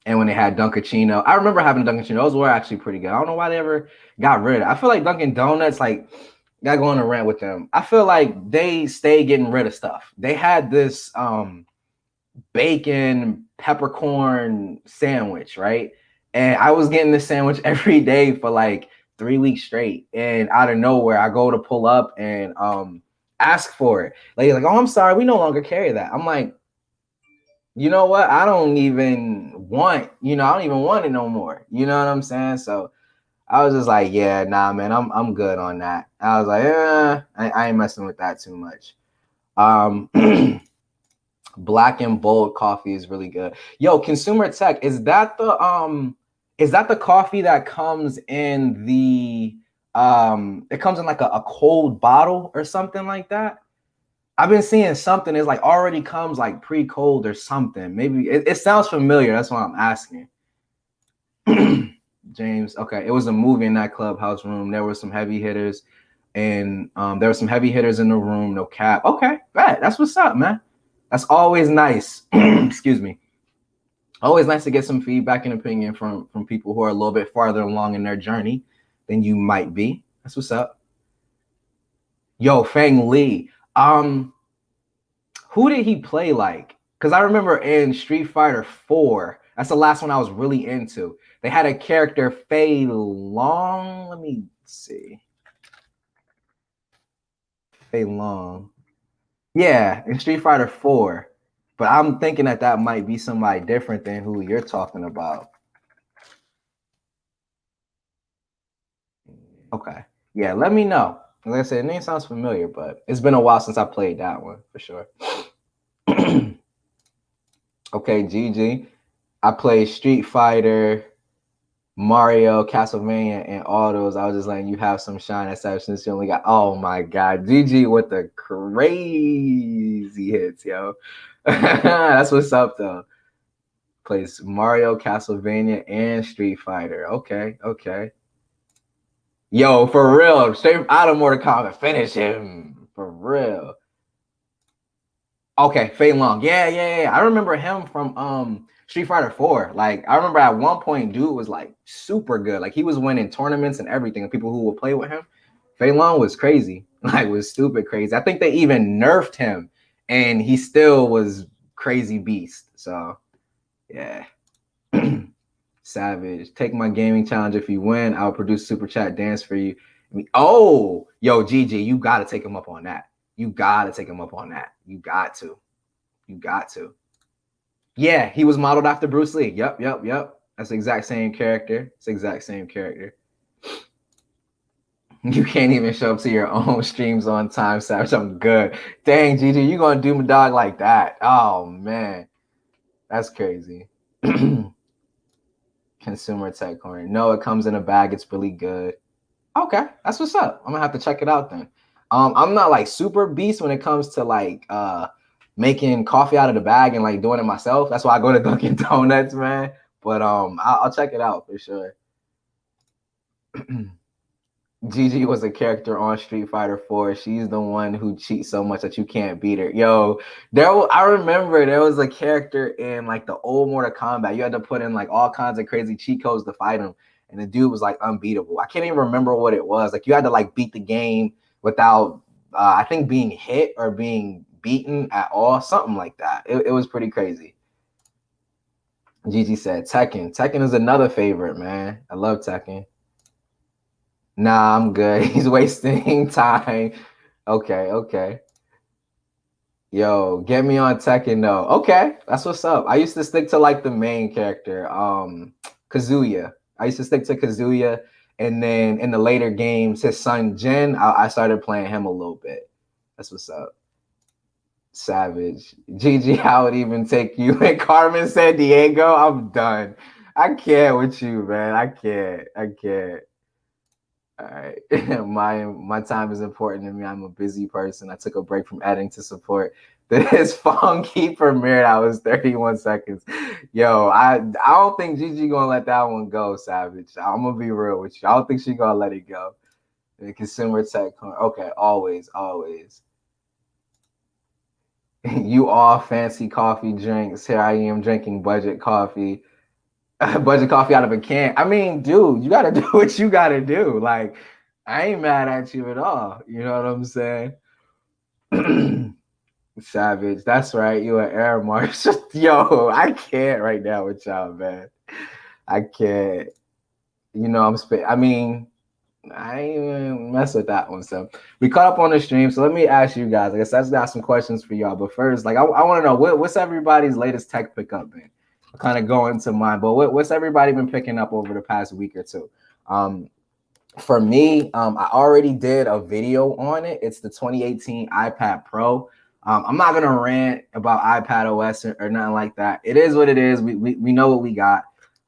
And when they had Dunkaccino, I remember having Dunkaccino. Those were actually pretty good. I don't know why they ever got rid of it. I feel like Dunkin' Donuts, like, gotta go on a rant with them. I feel like they stay getting rid of stuff. They had this bacon peppercorn sandwich, right? And I was getting this sandwich every day for like 3 weeks straight. And out of nowhere, I go to pull up and ask for it. Like, oh, I'm sorry, we no longer carry that. I'm like, you know what? I don't even want it no more. You know what I'm saying? So I was just like, yeah, nah, man, I'm good on that. I was like, I ain't messing with that too much. Black and bold coffee is really good. Yo, Consumer Tech, is that the coffee that comes in the it comes in like a cold bottle or something like that? I've been seeing something. It's like already comes like pre-cold or something. Maybe it sounds familiar. That's why I'm asking. James, okay. It was a movie in that clubhouse room. There were some heavy hitters, and there were some heavy hitters in the room. No cap. Okay, bad. That's what's up, man. That's always nice. Excuse me. Always nice to get some feedback and opinion from people who are a little bit farther along in their journey than you might be. That's what's up. Yo, Fang Lee. Who did he play like? Because I remember in Street Fighter 4, that's the last one I was really into. They had a character, Fei Long. Let me see. Fei Long. Yeah, in Street Fighter 4. But I'm thinking that might be somebody different than who you're talking about. Okay. Yeah, let me know. Like I said, the name sounds familiar, but it's been a while since I played that one for sure. Okay, GG. I played Street Fighter, Mario, Castlevania, and all those. I was just letting you have some shine at seven since you only got. Oh my God, GG with the crazy hits, yo. That's what's up though. Plays Mario, Castlevania, and Street Fighter. Okay. Yo, for real, straight out of Mortal Kombat, finish him for real. Okay, Fei Long. Yeah. I remember him from Street Fighter 4. Like, I remember at one point, dude was like super good. Like, he was winning tournaments and everything. And people who would play with him, Fei Long was crazy. Like, was stupid crazy. I think they even nerfed him, and he still was crazy beast. So, yeah. Savage. Take my gaming challenge. If you win, I'll produce super chat dance for you. Oh, yo, GG, you got to take him up on that. You got to take him up on that. You got to. Yeah, he was modeled after Bruce Lee. Yep. That's the exact same character. You can't even show up to your own streams on time, Savage. I'm good. Dang, GG, you going to do my dog like that? Oh, man. That's crazy. Consumer Tech Corner. No, it comes in a bag. It's really good. Okay, that's what's up. I'm gonna have to check it out then. I'm not like super beast when it comes to like making coffee out of the bag and like doing it myself. That's why I go to Dunkin' Donuts, man. But I'll check it out for sure. Gigi was a character on Street Fighter 4. She's the one who cheats so much that you can't beat her. Yo, I remember there was a character in like the old Mortal Kombat. You had to put in like all kinds of crazy cheat codes to fight him, and the dude was like unbeatable. I can't even remember what it was. Like you had to like beat the game without, I think, being hit or being beaten at all, something like that. It was pretty crazy. Gigi said Tekken. Tekken is another favorite, man. I love Tekken. Nah, I'm good. He's wasting time. Okay. Yo, get me on Tekken though. Okay, that's what's up. I used to stick to like the main character, Kazuya. I used to stick to Kazuya, and then in the later games, his son Jin, I started playing him a little bit. That's what's up. Savage. Gigi, how would even take you? And Carmen San Diego, I'm done. I can't with you, man. I can't. All right. My time is important to me. I'm a busy person. I took a break from editing to support this funky premiere. I was 31 seconds. Yo, I don't think Gigi gonna let that one go, Savage. I'm gonna be real with you. I don't think she gonna let it go. The consumer tech. Okay, always. You all fancy coffee drinks. Here I am drinking budget coffee. Budget coffee out of a can. I mean, dude, you gotta do what you gotta do. Like, I ain't mad at you at all. You know what I'm saying? Savage. That's right. You an air marshal. Yo, I can't right now with y'all, man. I can't. You know, I mean, I ain't even mess with that one. So we caught up on the stream. So let me ask you guys. I guess I've got some questions for y'all. But first, like, I want to know what's everybody's latest tech pickup been? I'll kind of go into mine. But what's everybody been picking up over the past week or two? For me, I already did a video on it. It's the 2018 iPad Pro. I'm not gonna rant about iPad OS or nothing like that. It is what it is. We know what we got.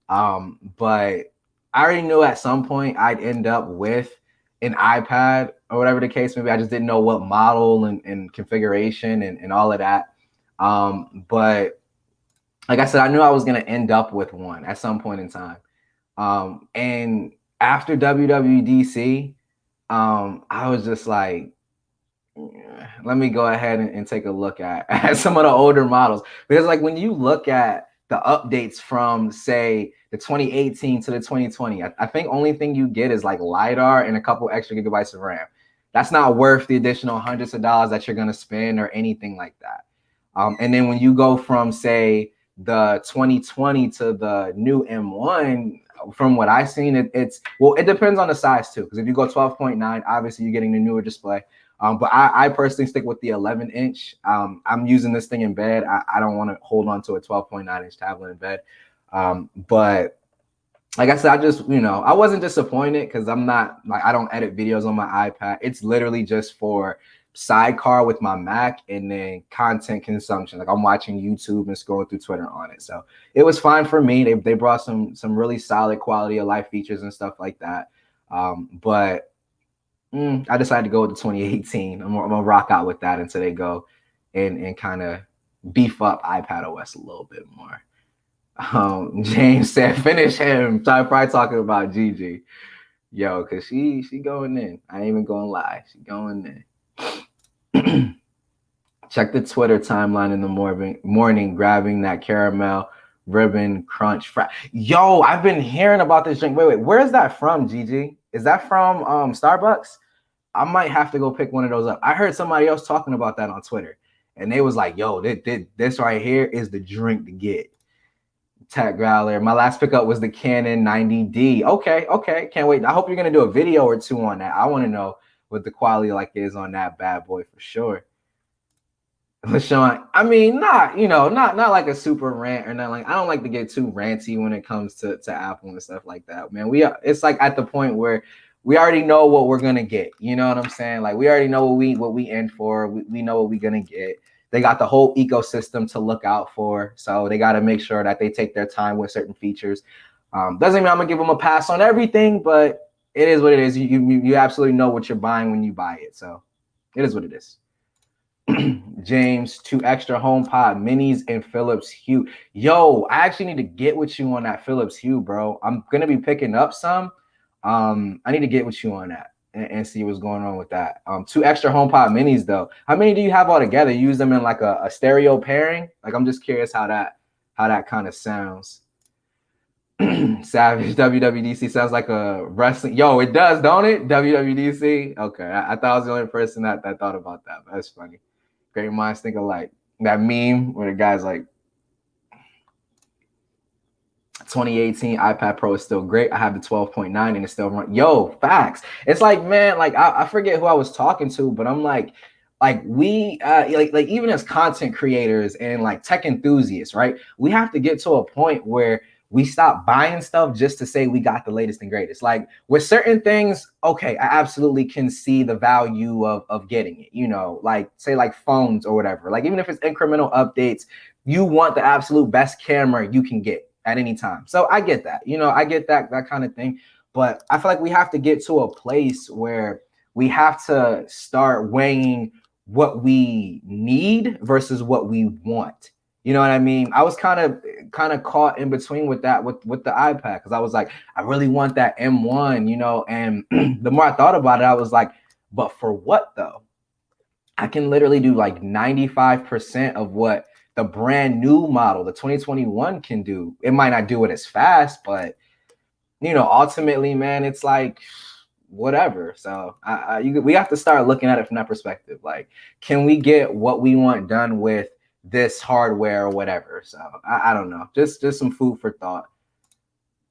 But I already knew at some point I'd end up with an iPad or whatever the case may be. I just didn't know what model and configuration and all of that. But like I said, I knew I was gonna end up with one at some point in time. And after WWDC, I was just like, let me go ahead and take a look at some of the older models. Because like when you look at the updates from, say, the 2018 to the 2020, I think only thing you get is like LiDAR and a couple extra gigabytes of RAM. That's not worth the additional hundreds of dollars that you're going to spend or anything like that. And then when you go from, say, the 2020 to the new M1, from what I've seen, it depends on the size too. Because if you go 12.9, obviously you're getting the newer display. But I personally stick with the 11-inch. I'm using this thing in bed. I don't want to hold on to a 12.9-inch tablet in bed. But like I said, I wasn't disappointed because I don't edit videos on my iPad. It's literally just for sidecar with my Mac and then content consumption. Like I'm watching YouTube and scrolling through Twitter on it. So it was fine for me. They brought some really solid quality of life features and stuff like that. But I decided to go with the 2018. I'm gonna rock out with that until they go and kind of beef up iPad OS a little bit more. James said, "Finish him." So I'm probably talking about Gigi, yo, cause she going in. I ain't even gonna lie, she going in. Check the Twitter timeline in the morning, grabbing that caramel ribbon crunch fry. Yo, I've been hearing about this drink. Wait, where is that from, Gigi? Is that from Starbucks? I might have to go pick one of those up. I heard somebody else talking about that on Twitter, and they was like, yo, this right here is the drink to get. Tech Growler. My last pickup was the Canon 90D. Okay. Can't wait. I hope you're going to do a video or two on that. I want to know what the quality like is on that bad boy for sure. LaShawn, I mean, not like a super rant or nothing. Like, I don't like to get too ranty when it comes to Apple and stuff like that, man. It's like at the point where we already know what we're gonna get. You know what I'm saying? Like we already know what we in for. We know what we're gonna get. They got the whole ecosystem to look out for, so they got to make sure that they take their time with certain features. Doesn't mean I'm gonna give them a pass on everything, but it is what it is. You absolutely know what you're buying when you buy it, so it is what it is. James, 2 extra HomePod minis and Philips Hue. Yo, I actually need to get with you on that Philips Hue, bro. I'm gonna be picking up some. I need to get with you on that and see what's going on with that. 2 extra HomePod minis though. How many do you have all together? You use them in like a stereo pairing? Like I'm just curious how that kind of sounds. Savage WWDC sounds like a wrestling. Yo, it does, don't it? WWDC. Okay, I thought I was the only person that thought about that. But that's funny. Great minds think alike. That meme where the guy's like, 2018 iPad Pro is still great. I have the 12.9 and it's still run. Yo, facts. It's like, man, like I forget who I was talking to, but I'm like we like even as content creators and like tech enthusiasts, right? We have to get to a point where we stop buying stuff just to say we got the latest and greatest. Like with certain things, okay, I absolutely can see the value of getting it, you know, like say like phones or whatever. Like even if it's incremental updates, you want the absolute best camera you can get at any time. So I get that, you know, I get that kind of thing. But I feel like we have to get to a place where we have to start weighing what we need versus what we want. You know what I mean? I was kind of caught in between with that with the iPad because I was like, I really want that M1, you know. And the more I thought about it, I was like, but for what though? I can literally do like 95% of what the brand new model, the 2021 can do. It might not do it as fast, but you know, ultimately, man, it's like whatever. So we have to start looking at it from that perspective. Like, can we get what we want done with this hardware or whatever? So I don't know. Just some food for thought.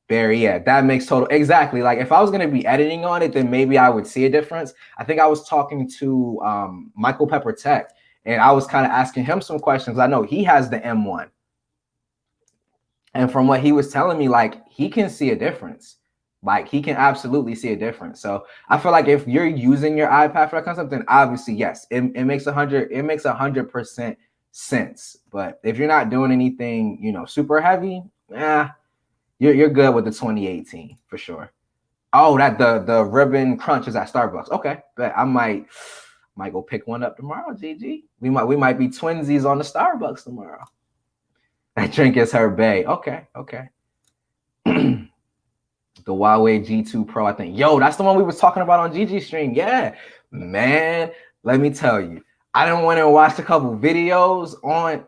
Barry, yeah, that makes total exactly. Like if I was gonna be editing on it, then maybe I would see a difference. I think I was talking to Michael Pepper Tech, and I was kind of asking him some questions. I know he has the M1, and from what he was telling me, like he can see a difference. Like he can absolutely see a difference. So I feel like if you're using your iPad for that kind of stuff, then obviously yes, it makes 100% sense. But if you're not doing anything, you know, super heavy, you're good with the 2018 for sure. Oh, that the ribbon crunch is at Starbucks. Okay, but I might go pick one up tomorrow. GG. We might be twinsies on the Starbucks tomorrow. That drink is her bae. Okay. The Huawei G2 Pro, I think. Yo, that's the one we was talking about on GG stream. Yeah, man. Let me tell you, I didn't want to watch a couple videos on.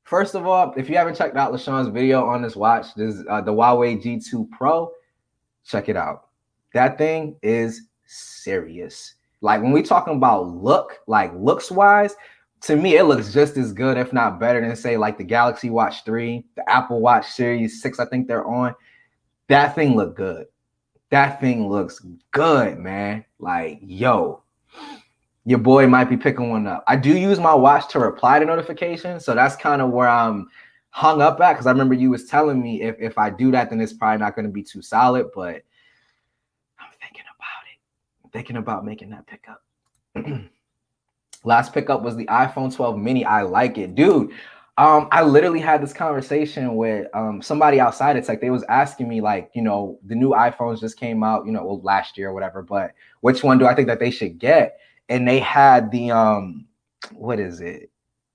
First of all, if you haven't checked out LaShawn's video on this watch, this is the Huawei G2 Pro. Check it out. That thing is serious. Like when we talking about looks wise, to me, it looks just as good, if not better than say like the Galaxy Watch 3, the Apple Watch Series 6, I think they're on. That thing look good. That thing looks good, man. Like, yo, your boy might be picking one up. I do use my watch to reply to notifications, so that's kind of where I'm hung up at, because I remember you was telling me if I do that, then it's probably not going to be too solid, but I'm thinking about it. I'm thinking about making that pickup. Last pickup was the iPhone 12 mini. I like it, dude. I literally had this conversation with somebody outside of tech. They was asking me, like, you know, the new iPhones just came out, you know, well, last year or whatever, but which one do I think that they should get? And they had the what is it?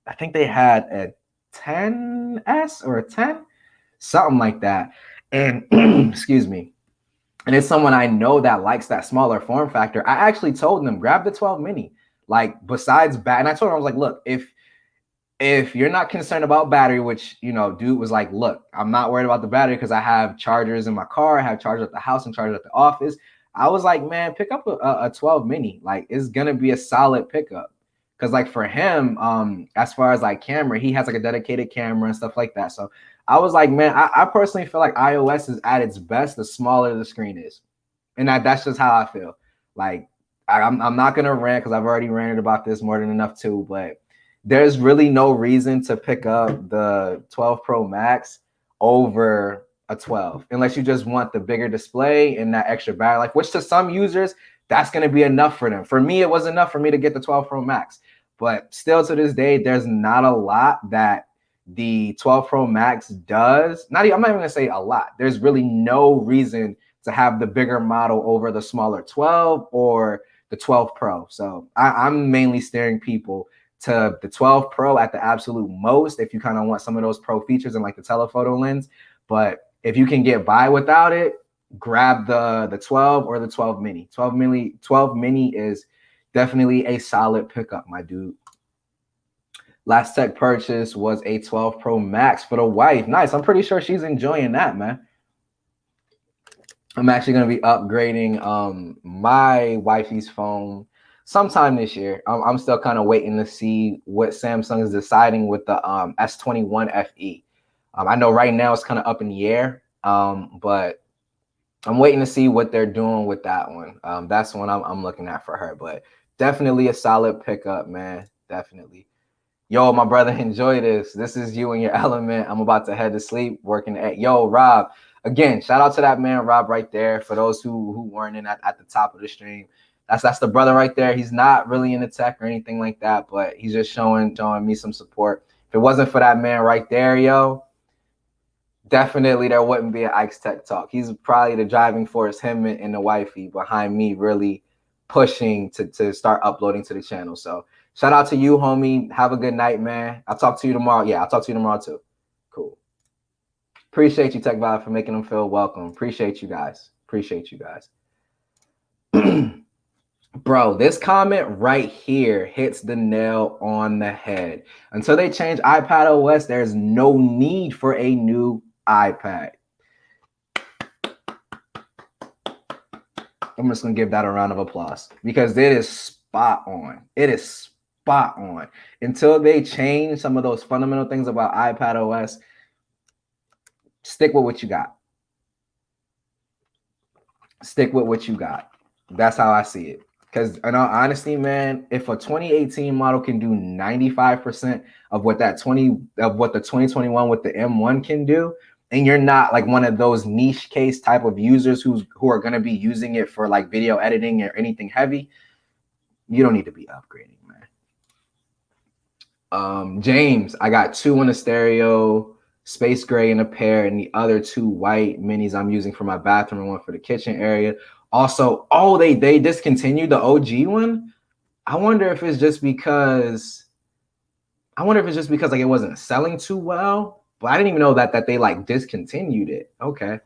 I think they had a 10s or a 10, something like that. And excuse me. And it's someone I know that likes that smaller form factor. I actually told them, grab the 12 mini. Like, besides and I told him, I was like, look, if you're not concerned about battery, which, you know, dude was like, look, I'm not worried about the battery because I have chargers in my car, I have chargers at the house and chargers at the office. I was like, man, pick up a 12 mini. Like, it's gonna be a solid pickup. Because like for him, as far as like camera, he has like a dedicated camera and stuff like that. So I was like, man, I personally feel like iOS is at its best the smaller the screen is. And that's just how I feel. Like, I'm not gonna rant because I've already ranted about this more than enough too, but there's really no reason to pick up the 12 Pro Max over a 12 unless you just want the bigger display and that extra battery life, which to some users, that's going to be enough for them. For me, it was enough for me to get the 12 Pro Max. But still to this day, there's not a lot that the 12 Pro Max does. I'm not even going to say a lot. There's really no reason to have the bigger model over the smaller 12 or the 12 Pro. So I'm mainly steering people to the 12 Pro at the absolute most if you kind of want some of those pro features and like the telephoto lens. But if you can get by without it, grab the 12 or the 12 mini. 12 mini is definitely a solid pickup, my dude. Last tech purchase was a 12 Pro Max for the wife. Nice. I'm pretty sure she's enjoying that, man. I'm actually going to be upgrading my wifey's phone sometime this year. I'm still kind of waiting to see what Samsung is deciding with the S21 FE. I know right now it's kind of up in the air, but I'm waiting to see what they're doing with that one. That's one I'm looking at for her, but definitely a solid pickup, man. Definitely. Yo, my brother, enjoy this. This is you in your element. I'm about to head to sleep working at, yo, Rob. Again, shout out to that man, Rob, right there. For those who weren't in at the top of the stream, that's the brother right there. He's not really into tech or anything like that, but he's just showing me some support. If it wasn't for that man right there, yo, definitely there wouldn't be an Ike's Tech Talk. He's probably the driving force, him and the wifey behind me really pushing to start uploading to the channel. So shout out to you, homie. Have a good night, man. I'll talk to you tomorrow. Yeah, I'll talk to you tomorrow too. Cool. Appreciate you, Tech Vibe, for making them feel welcome. Appreciate you guys. Appreciate you guys. Bro, this comment right here hits the nail on the head. Until they change iPad OS, there's no need for a new iPad. I'm just going to give that a round of applause because it is spot on. It is spot on. Until they change some of those fundamental things about iPad OS, stick with what you got. Stick with what you got. That's how I see it. Because in all honesty, man, if a 2018 model can do 95% of what the 2021 with the M1 can do, and you're not like one of those niche case type of users who are going to be using it for like video editing or anything heavy, you don't need to be upgrading, man. James, I got 2 in a stereo, space gray in a pair, and the other 2 white minis I'm using for my bathroom and one for the kitchen area. Also, oh, they discontinued the OG one. I wonder if it's just because like it wasn't selling too well. But I didn't even know that they like discontinued it. Okay.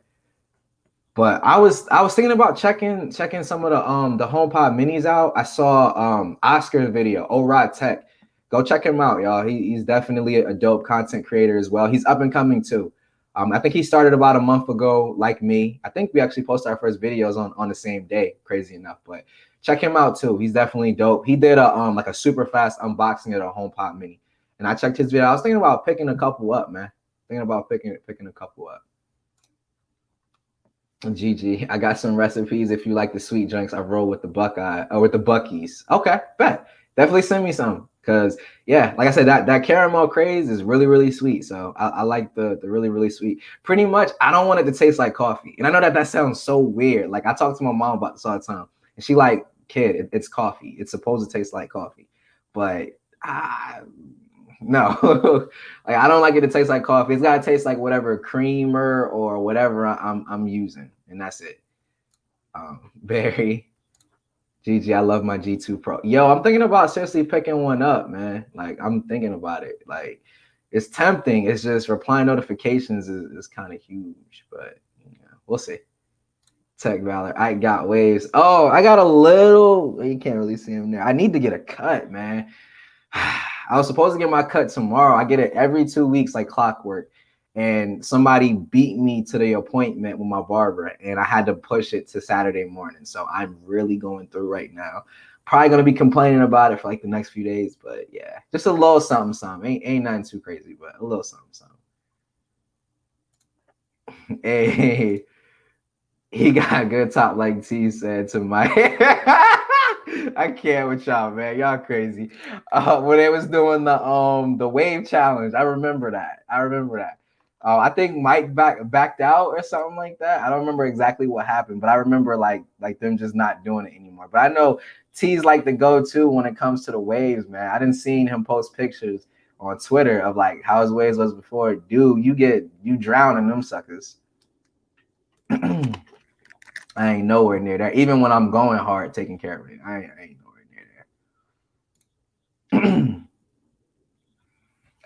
But I was thinking about checking some of the HomePod minis out. I saw Oscar's video, O-Rod Tech. Go check him out, y'all. He's definitely a dope content creator as well. He's up and coming too. I think he started about a month ago, like me. I think we actually posted our first videos on the same day, crazy enough. But check him out too. He's definitely dope. He did like a super fast unboxing of a HomePod mini, and I checked his video. I was thinking about picking a couple up, man. Thinking about picking a couple up. GG, I got some recipes. If you like the sweet drinks, I roll with the Buckeye or with the Buckies. Okay, bet. Definitely send me some. Cause yeah, like I said, that caramel craze is really, really sweet. So I like the really, really sweet. Pretty much, I don't want it to taste like coffee. And I know that sounds so weird. Like I talk to my mom about this all the time, and she like, kid, it's coffee. It's supposed to taste like coffee, but no, like I don't like it to taste like coffee. It's gotta taste like whatever creamer or whatever I'm using, and that's it. Barry. GG, I love my G2 Pro. Yo, I'm thinking about seriously picking one up, man. Like, I'm thinking about it. Like, it's tempting. It's just replying notifications is kind of huge, but we'll see. Tech Valor, I got waves. Oh, I got a little. You can't really see him there. I need to get a cut, man. I was supposed to get my cut tomorrow. I get it every 2 weeks, like clockwork. And somebody beat me to the appointment with my barber, and I had to push it to Saturday morning. So I'm really going through right now. Probably gonna be complaining about it for like the next few days, but yeah, just a little something. Ain't nothing too crazy, but a little something. Hey, he got a good top, like T said to my. I can't with y'all, man. Y'all crazy. When they was doing the wave challenge, I remember that. I think Mike backed out or something like that. I don't remember exactly what happened, but I remember like them just not doing it anymore. But I know T's like the go-to when it comes to the waves, man. I didn't see him post pictures on Twitter of like how his waves was before. Dude, you drown in them suckers. I ain't nowhere near there. Even when I'm going hard, taking care of it, I ain't nowhere near there.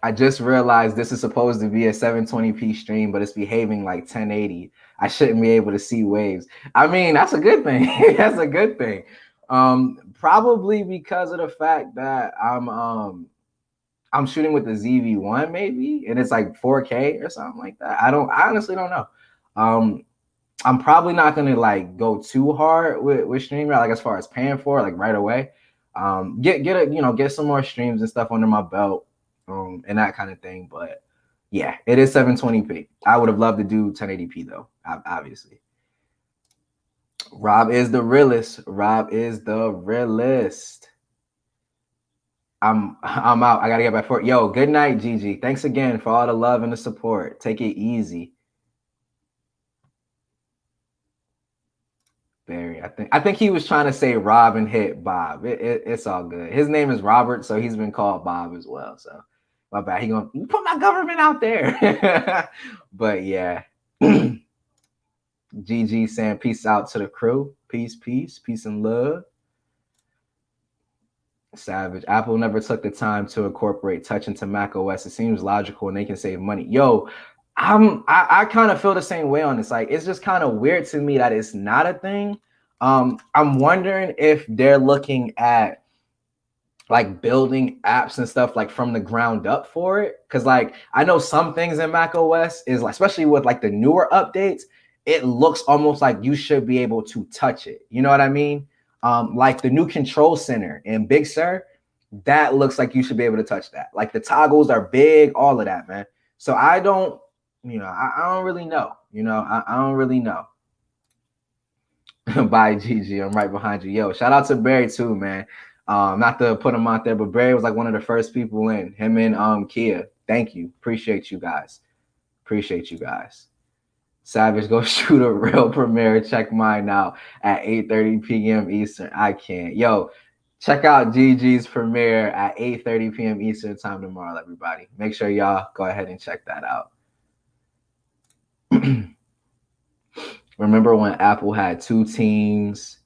I just realized this is supposed to be a 720p stream, but it's behaving like 1080. I shouldn't be able to see waves. I mean, that's a good thing. That's a good thing. Probably because of the fact that I'm shooting with the ZV-1 maybe, and it's like 4K or something like that. I honestly don't know. I'm probably not gonna like go too hard with StreamYard, like as far as paying for it, like right away. Get some more streams and stuff under my belt, and that kind of thing. But yeah, it is 720p. I would have loved to do 1080p though, obviously. Rob is the realist. Rob is the realist. I'm out. I gotta get back for it. Yo, good night, Gigi. Thanks again for all the love and the support. Take it easy. Barry, I think he was trying to say Rob and hit Bob. It's all good. His name is Robert, so he's been called Bob as well. So my bad. He gonna put my government out there. But yeah. GG saying peace out to the crew. Peace and love. Savage. Apple never took the time to incorporate touch into Mac OS. It seems logical and they can save money. Yo, I kind of feel the same way on this. Like, it's just kind of weird to me that it's not a thing. I'm wondering if they're looking at like building apps and stuff like from the ground up for it. Cause like I know some things in Mac OS is like, especially with like the newer updates, it looks almost like you should be able to touch it. You know what I mean? Like the new control center in Big Sur, that looks like you should be able to touch that. Like the toggles are big, all of that, man. So I don't, I don't really know. I don't really know. Bye, Gigi. I'm right behind you. Yo, shout out to Barry too, man. Not to put him out there, but Barry was like one of the first people in. Him and Kia. Thank you. Appreciate you guys. Savage, go shoot a real premiere. Check mine out at 8:30 p.m. Eastern. I can't. Yo, check out Gigi's premiere at 8:30 p.m. Eastern time tomorrow, everybody. Make sure y'all go ahead and check that out. Remember when Apple had two teams,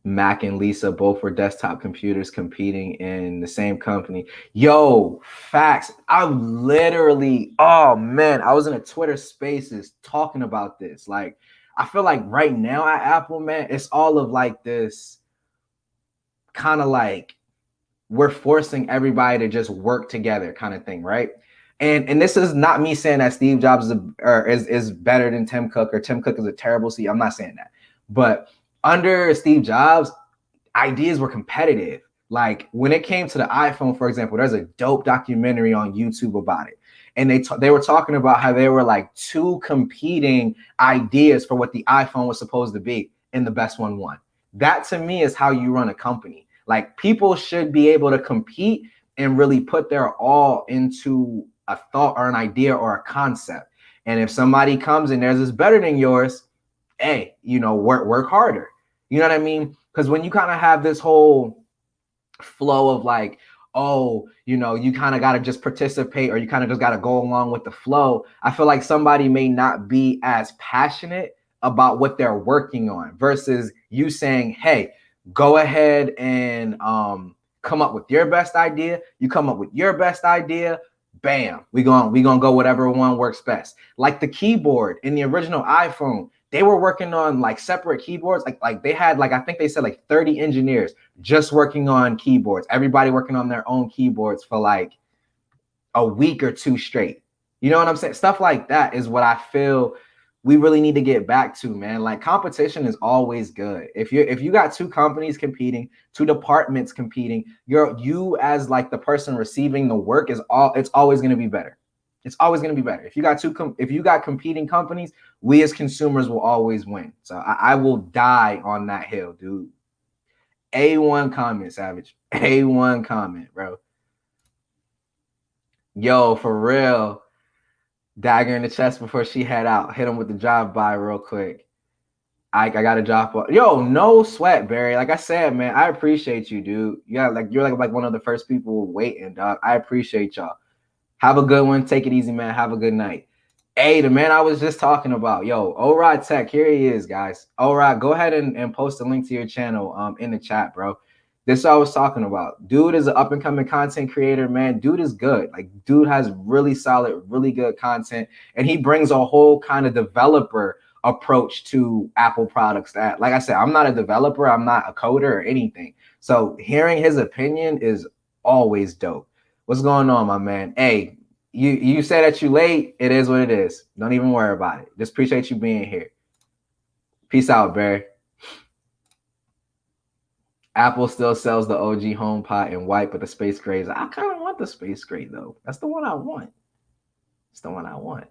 Mac and Lisa, both were desktop computers competing in the same company? Yo, facts. I literally, oh man, I was in a Twitter Spaces talking about this. Like, I feel like right now at Apple, man, it's all of like this kind of like we're forcing everybody to just work together kind of thing, right? And this is not me saying that Steve Jobs is better than Tim Cook or Tim Cook is a terrible CEO. I'm not saying that. But under Steve Jobs, ideas were competitive. Like when it came to the iPhone, for example, there's a dope documentary on YouTube about it. And they were talking about how there were like two competing ideas for what the iPhone was supposed to be, and the best one won. That to me is how you run a company. Like people should be able to compete and really put their all into a thought or an idea or a concept. And if somebody comes and theirs is better than yours, hey, work harder. You know what I mean? Because when you kind of have this whole flow of like, oh, you kind of got to just participate or you kind of just got to go along with the flow, I feel like somebody may not be as passionate about what they're working on versus you saying, hey, go ahead and come up with your best idea. You come up with your best idea. Bam, we gonna go whatever one works best. Like the keyboard in the original iPhone, they were working on like separate keyboards. Like they had like I think they said like 30 engineers just working on keyboards. Everybody working on their own keyboards for like a week or two straight. You know what I'm saying? Stuff like that is what I feel we really need to get back to, man. Like competition is always good. If you got two companies competing, two departments competing, you as like the person receiving the work it's always going to be better. It's always going to be better. If you got competing companies, we as consumers will always win. So I will die on that hill, dude. A1 comment, Savage. A1 comment, bro. Yo, for real. Dagger in the chest before she head out. Hit him with the drive-by real quick. I got to drop off. Yo, no sweat, Barry. Like I said, man, I appreciate you, dude. Yeah, like you're like one of the first people waiting, dog. I appreciate y'all. Have a good one. Take it easy, man. Have a good night. Hey, the man I was just talking about. Yo, O-Rod Tech, here he is, guys. O-Rod, go ahead and post a link to your channel in the chat, bro. This is what I was talking about. Dude is an up-and-coming content creator, man. Dude is good. Like, dude has really solid, really good content. And he brings a whole kind of developer approach to Apple products that, like I said, I'm not a developer. I'm not a coder or anything. So hearing his opinion is always dope. What's going on, my man? Hey, you say that you late. It is what it is. Don't even worry about it. Just appreciate you being here. Peace out, Barry. Apple still sells the OG HomePod in white, but the space gray is. I kind of want the space gray though. That's the one I want. It's the one I want.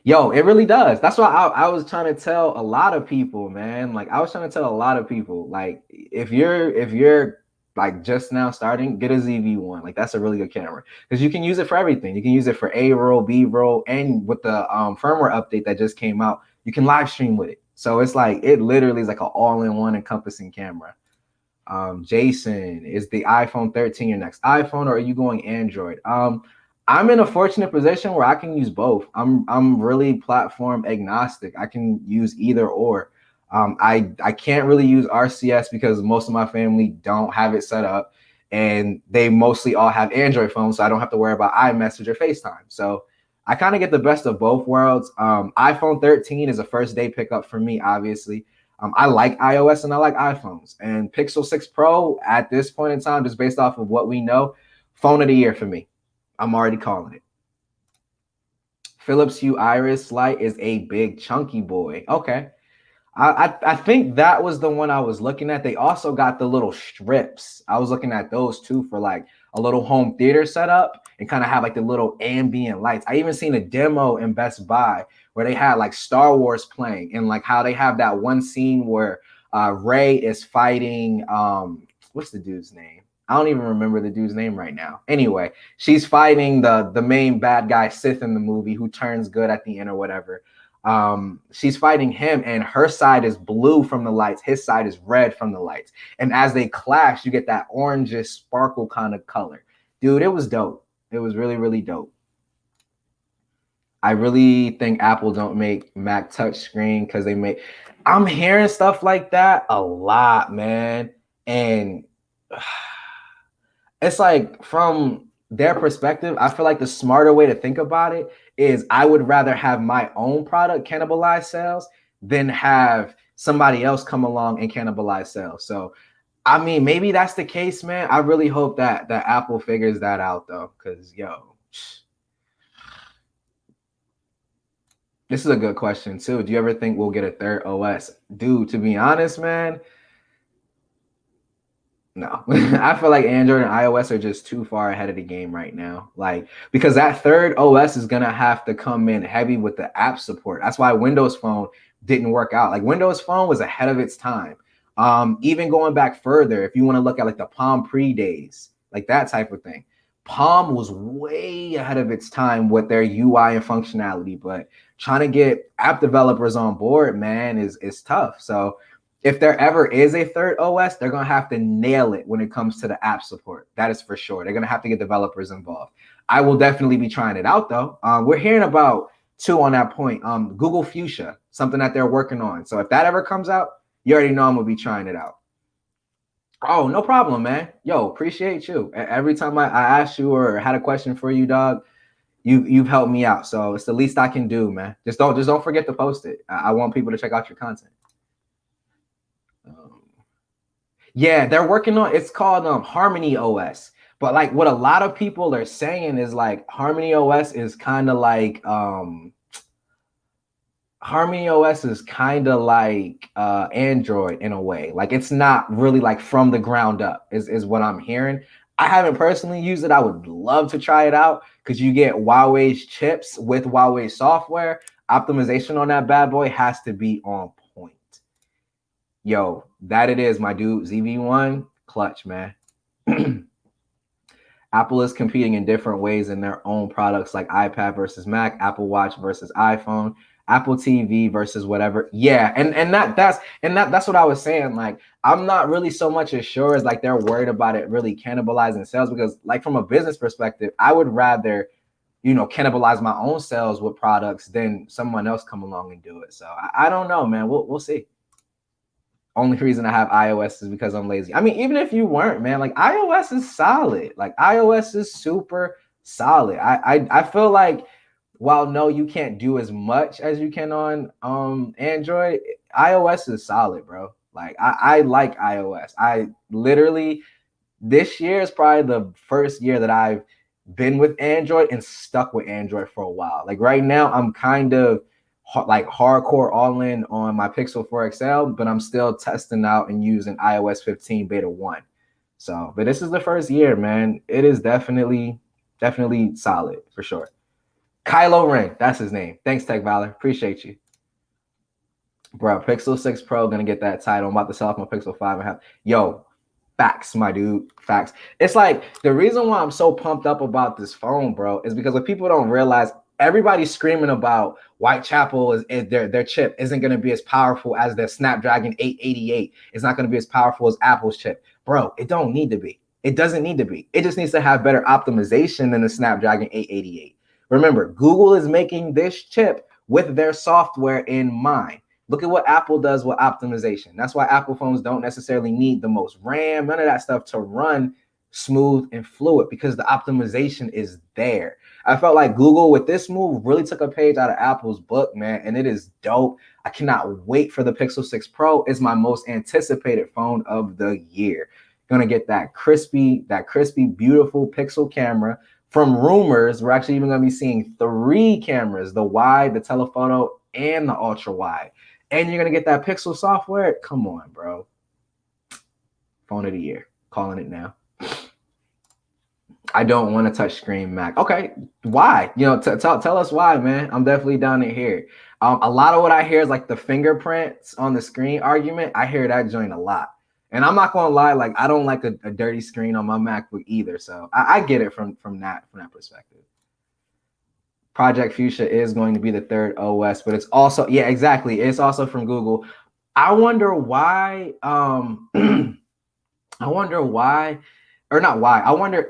Yo, it really does. That's why I was trying to tell a lot of people, man. Like I was trying to tell a lot of people, like if you're like just now starting, get a ZV-1. Like that's a really good camera because you can use it for everything. You can use it for A-roll, B-roll, and with the firmware update that just came out, you can live stream with it. So it's like it literally is like an all-in-one encompassing camera. Jason, is the iPhone 13 your next iPhone, or are you going Android? I'm in a fortunate position where I can use both. I'm really platform agnostic. I can use either or. I can't really use RCS because most of my family don't have it set up, and they mostly all have Android phones, so I don't have to worry about iMessage or FaceTime. So I kind of get the best of both worlds. iPhone 13 is a first day pickup for me, obviously. I like iOS and I like iPhones. And Pixel 6 Pro at this point in time, just based off of what we know, phone of the year for me. I'm already calling it. Philips Hue Iris Light is a big chunky boy. Okay. I think that was the one I was looking at. They also got the little strips. I was looking at those too for like a little home theater setup and kind of have like the little ambient lights. I even seen a demo in Best Buy where they had like Star Wars playing and like how they have that one scene where Rey is fighting what's the dude's name? I don't even remember the dude's name right now. Anyway, she's fighting the main bad guy Sith in the movie who turns good at the end or whatever. She's fighting him and her side is blue from the lights, his side is red from the lights, and as they clash you get that orangish sparkle kind of color. Dude, it was dope. It was really, really dope. I really think Apple don't make Mac touchscreen because they make, I'm hearing stuff like that a lot, man, and it's like from their perspective, I feel like the smarter way to think about it is I would rather have my own product cannibalize sales than have somebody else come along and cannibalize sales. So, I mean, maybe that's the case, man. I really hope that Apple figures that out though, because yo, this is a good question too. Do you ever think we'll get a third OS? Dude, to be honest, man, no. I feel like Android and iOS are just too far ahead of the game right now. Like, because that third OS is gonna have to come in heavy with the app support. That's why Windows Phone didn't work out. Like Windows Phone was ahead of its time. Even going back further, if you want to look at like the Palm Pre days, like that type of thing, Palm was way ahead of its time with their UI and functionality. But trying to get app developers on board, man, is tough. So if there ever is a third OS, they're going to have to nail it when it comes to the app support. That is for sure. They're going to have to get developers involved. I will definitely be trying it out, though. We're hearing about two on that point. Google Fuchsia, something that they're working on. So if that ever comes out, you already know I'm going to be trying it out. Oh, no problem, man. Yo, appreciate you. Every time I asked you or had a question for you, dog, you've helped me out. So it's the least I can do, man. Just don't forget to post it. I want people to check out your content. Yeah, they're working on, it's called Harmony OS. But like what a lot of people are saying is like Harmony OS is kind of like Android in a way. Like it's not really like from the ground up is what I'm hearing. I haven't personally used it. I would love to try it out because you get Huawei's chips with Huawei software. Optimization on that bad boy has to be on point. Yo, that it is, my dude. ZV-1, clutch, man. Apple is competing in different ways in their own products like iPad versus Mac, Apple Watch versus iPhone, Apple TV versus whatever. Yeah, and that's what I was saying. Like, I'm not really so much as sure as like they're worried about it really cannibalizing sales because like from a business perspective, I would rather cannibalize my own sales with products, then someone else come along and do it. So I don't know, man. We'll see. Only reason I have iOS is because I'm lazy. I mean, even if you weren't, man, like iOS is solid. Like iOS is super solid. I feel like while no, you can't do as much as you can on Android, iOS is solid, bro. Like I like iOS. I literally this year is probably the first year that I've been with Android and stuck with Android for a while. Like right now, I'm kind of like hardcore all in on my Pixel 4 XL, but I'm still testing out and using iOS 15 beta 1. So, but this is the first year, man. It is definitely solid for sure. Kylo Ren, that's his name. Thanks, Tech Valor. Appreciate you. Bro, Pixel 6 Pro gonna get that title. I'm about to sell off my Pixel 5 and have yo, facts, my dude. Facts. It's like the reason why I'm so pumped up about this phone, bro, is because what people don't realize, everybody's screaming about Whitechapel is their chip isn't going to be as powerful as their Snapdragon 888. It's not going to be as powerful as Apple's chip. Bro, it don't need to be. It doesn't need to be. It just needs to have better optimization than the Snapdragon 888. Remember, Google is making this chip with their software in mind. Look at what Apple does with optimization. That's why Apple phones don't necessarily need the most RAM, none of that stuff to run smooth and fluid because the optimization is there. I felt like Google with this move really took a page out of Apple's book, man, and it is dope. I cannot wait for the Pixel 6 Pro. It's my most anticipated phone of the year. Gonna get that crispy, beautiful Pixel camera. From rumors, we're actually even gonna be seeing 3 cameras, the wide, the telephoto, and the ultra wide. And you're going to get that Pixel software. Come on, bro. Phone of the year. Calling it now. I don't want a touchscreen Mac. Okay, why? Tell us why, man. I'm definitely down to hear. A lot of what I hear is like the fingerprints on the screen argument. I hear that joint a lot. And I'm not going to lie, like I don't like a dirty screen on my MacBook either. So I get it from that perspective. Project Fuchsia is going to be the 3rd OS, but it's also, yeah, exactly. It's also from Google. I wonder why, I wonder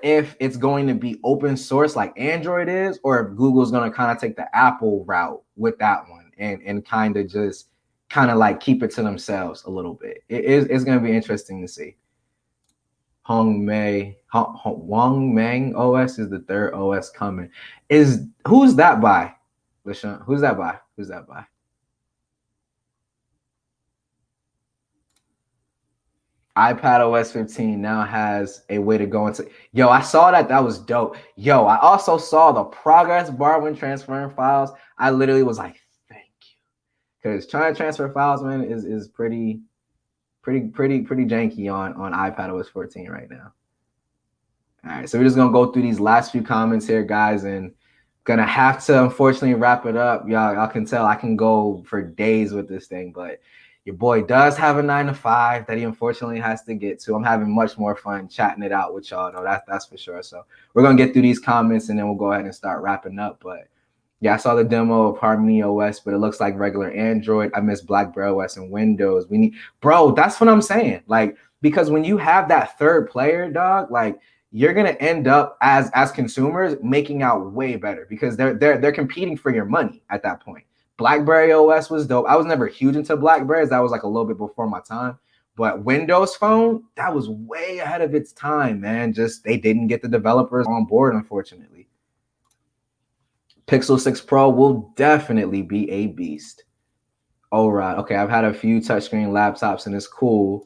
if it's going to be open source like Android is, or if Google's going to kind of take the Apple route with that one and kind of like keep it to themselves a little bit. It's going to be interesting to see. Wang Meng OS is the 3rd OS coming. Who's that by? LeSean, who's that by? iPad OS 15 now has a way to go into. Yo, I saw that. That was dope. Yo, I also saw the progress bar when transferring files. I literally was like, thank you. Because trying to transfer files, man, is pretty janky on iPad OS 14 right now. All right, so we're just gonna go through these last few comments here, guys, and gonna have to unfortunately wrap it up. Y'all can tell I can go for days with this thing, but your boy does have a 9 to 5 that he unfortunately has to get to. I'm having much more fun chatting it out with y'all, though. That's for sure. So we're gonna get through these comments and then we'll go ahead and start wrapping up. But yeah, I saw the demo of Harmony OS, but it looks like regular Android. I miss BlackBerry OS and Windows. Bro, that's what I'm saying. Like, because when you have that third player, dog, like you're gonna end up as consumers making out way better because they're competing for your money at that point. BlackBerry OS was dope. I was never huge into Blackberries. That was like a little bit before my time. But Windows Phone, that was way ahead of its time, man. Just they didn't get the developers on board, unfortunately. Pixel 6 Pro will definitely be a beast. All right. Okay, I've had a few touchscreen laptops and it's cool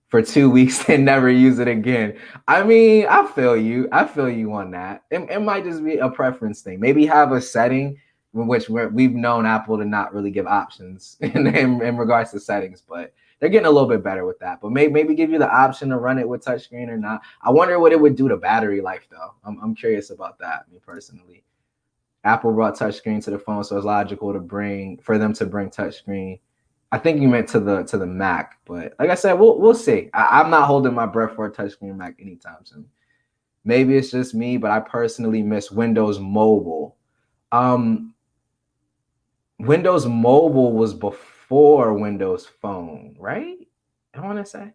for 2 weeks and never use it again. I mean, I feel you on that. It might just be a preference thing. Maybe have a setting in which we've known Apple to not really give options in regards to settings, but they're getting a little bit better with that. But maybe give you the option to run it with touchscreen or not. I wonder what it would do to battery life, though. I'm curious about that, me personally. Apple brought touchscreen to the phone, so it's logical for them to bring touchscreen. I think you meant to the Mac, but like I said, we'll see. I'm not holding my breath for a touchscreen Mac anytime soon. Maybe it's just me, but I personally miss Windows Mobile. Windows Mobile was before Windows Phone, right? I want to say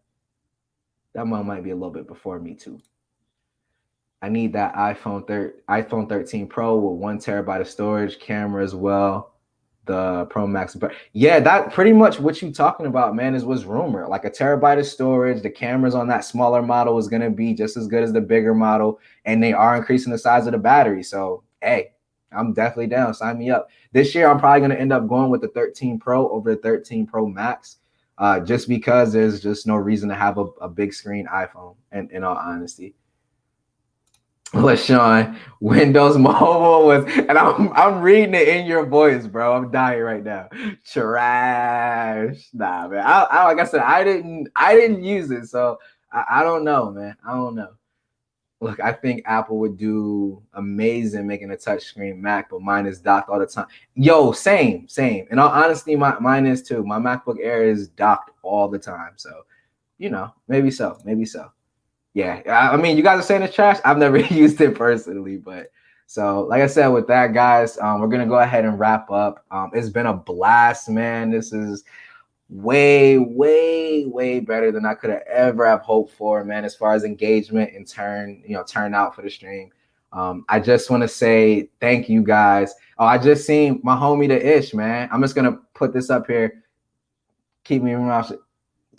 that one might be a little bit before me too. I need that iPhone 13 Pro with 1 TB of storage, camera as well. The Pro Max, but yeah, that pretty much what you talking about, man, is what's rumored. Like 1 TB of storage. The cameras on that smaller model is gonna be just as good as the bigger model, and they are increasing the size of the battery. So hey, I'm definitely down. Sign me up. This year, I'm probably gonna end up going with the 13 Pro over the 13 Pro Max, just because there's just no reason to have a big screen iPhone. And in all honesty. LaShawn, Windows Mobile was, and I'm reading it in your voice, bro. I'm dying right now. Trash. Nah, man. Like I said, I didn't use it, so I don't know, man. I don't know. Look, I think Apple would do amazing making a touchscreen Mac, but mine is docked all the time. Yo, same. In all honesty, mine is too. My MacBook Air is docked all the time, so maybe so. Yeah, I mean, you guys are saying it's trash. I've never used it personally, but so like I said, with that, guys, we're gonna go ahead and wrap up. It's been a blast, man. This is way better than I could have ever have hoped for, man. As far as engagement and turn out for the stream. I just want to say thank you, guys. Oh, I just seen my homie the Ish, man. I'm just gonna put this up here. Keep me in my mouth.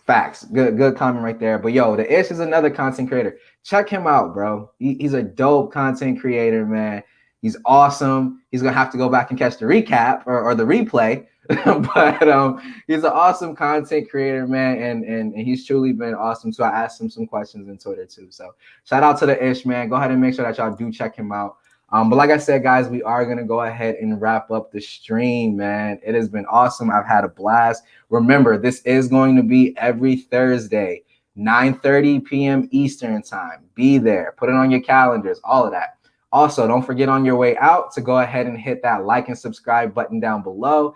Facts. Good comment right there. But yo, the Ish is another content creator. Check him out, bro. He's a dope content creator, man. He's awesome. He's gonna have to go back and catch the recap or the replay. But he's an awesome content creator, man, and he's truly been awesome. So I asked him some questions in Twitter too. So shout out to the Ish, man. Go ahead and make sure that y'all do check him out. But like I said, guys, we are going to go ahead and wrap up the stream, man. It has been awesome. I've had a blast. Remember, this is going to be every Thursday, 9:30 p.m. Eastern time. Be there. Put it on your calendars, all of that. Also, don't forget on your way out to go ahead and hit that like and subscribe button down below.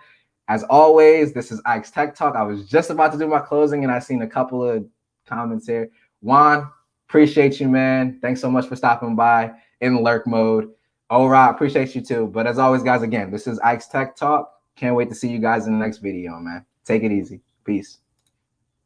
As always, this is Ike's Tech Talk. I was just about to do my closing, and I seen a couple of comments here. Juan, appreciate you, man. Thanks so much for stopping by in lurk mode. All right, appreciate you too. But as always, guys, again, this is Ike's Tech Talk. Can't wait to see you guys in the next video, man. Take it easy. Peace.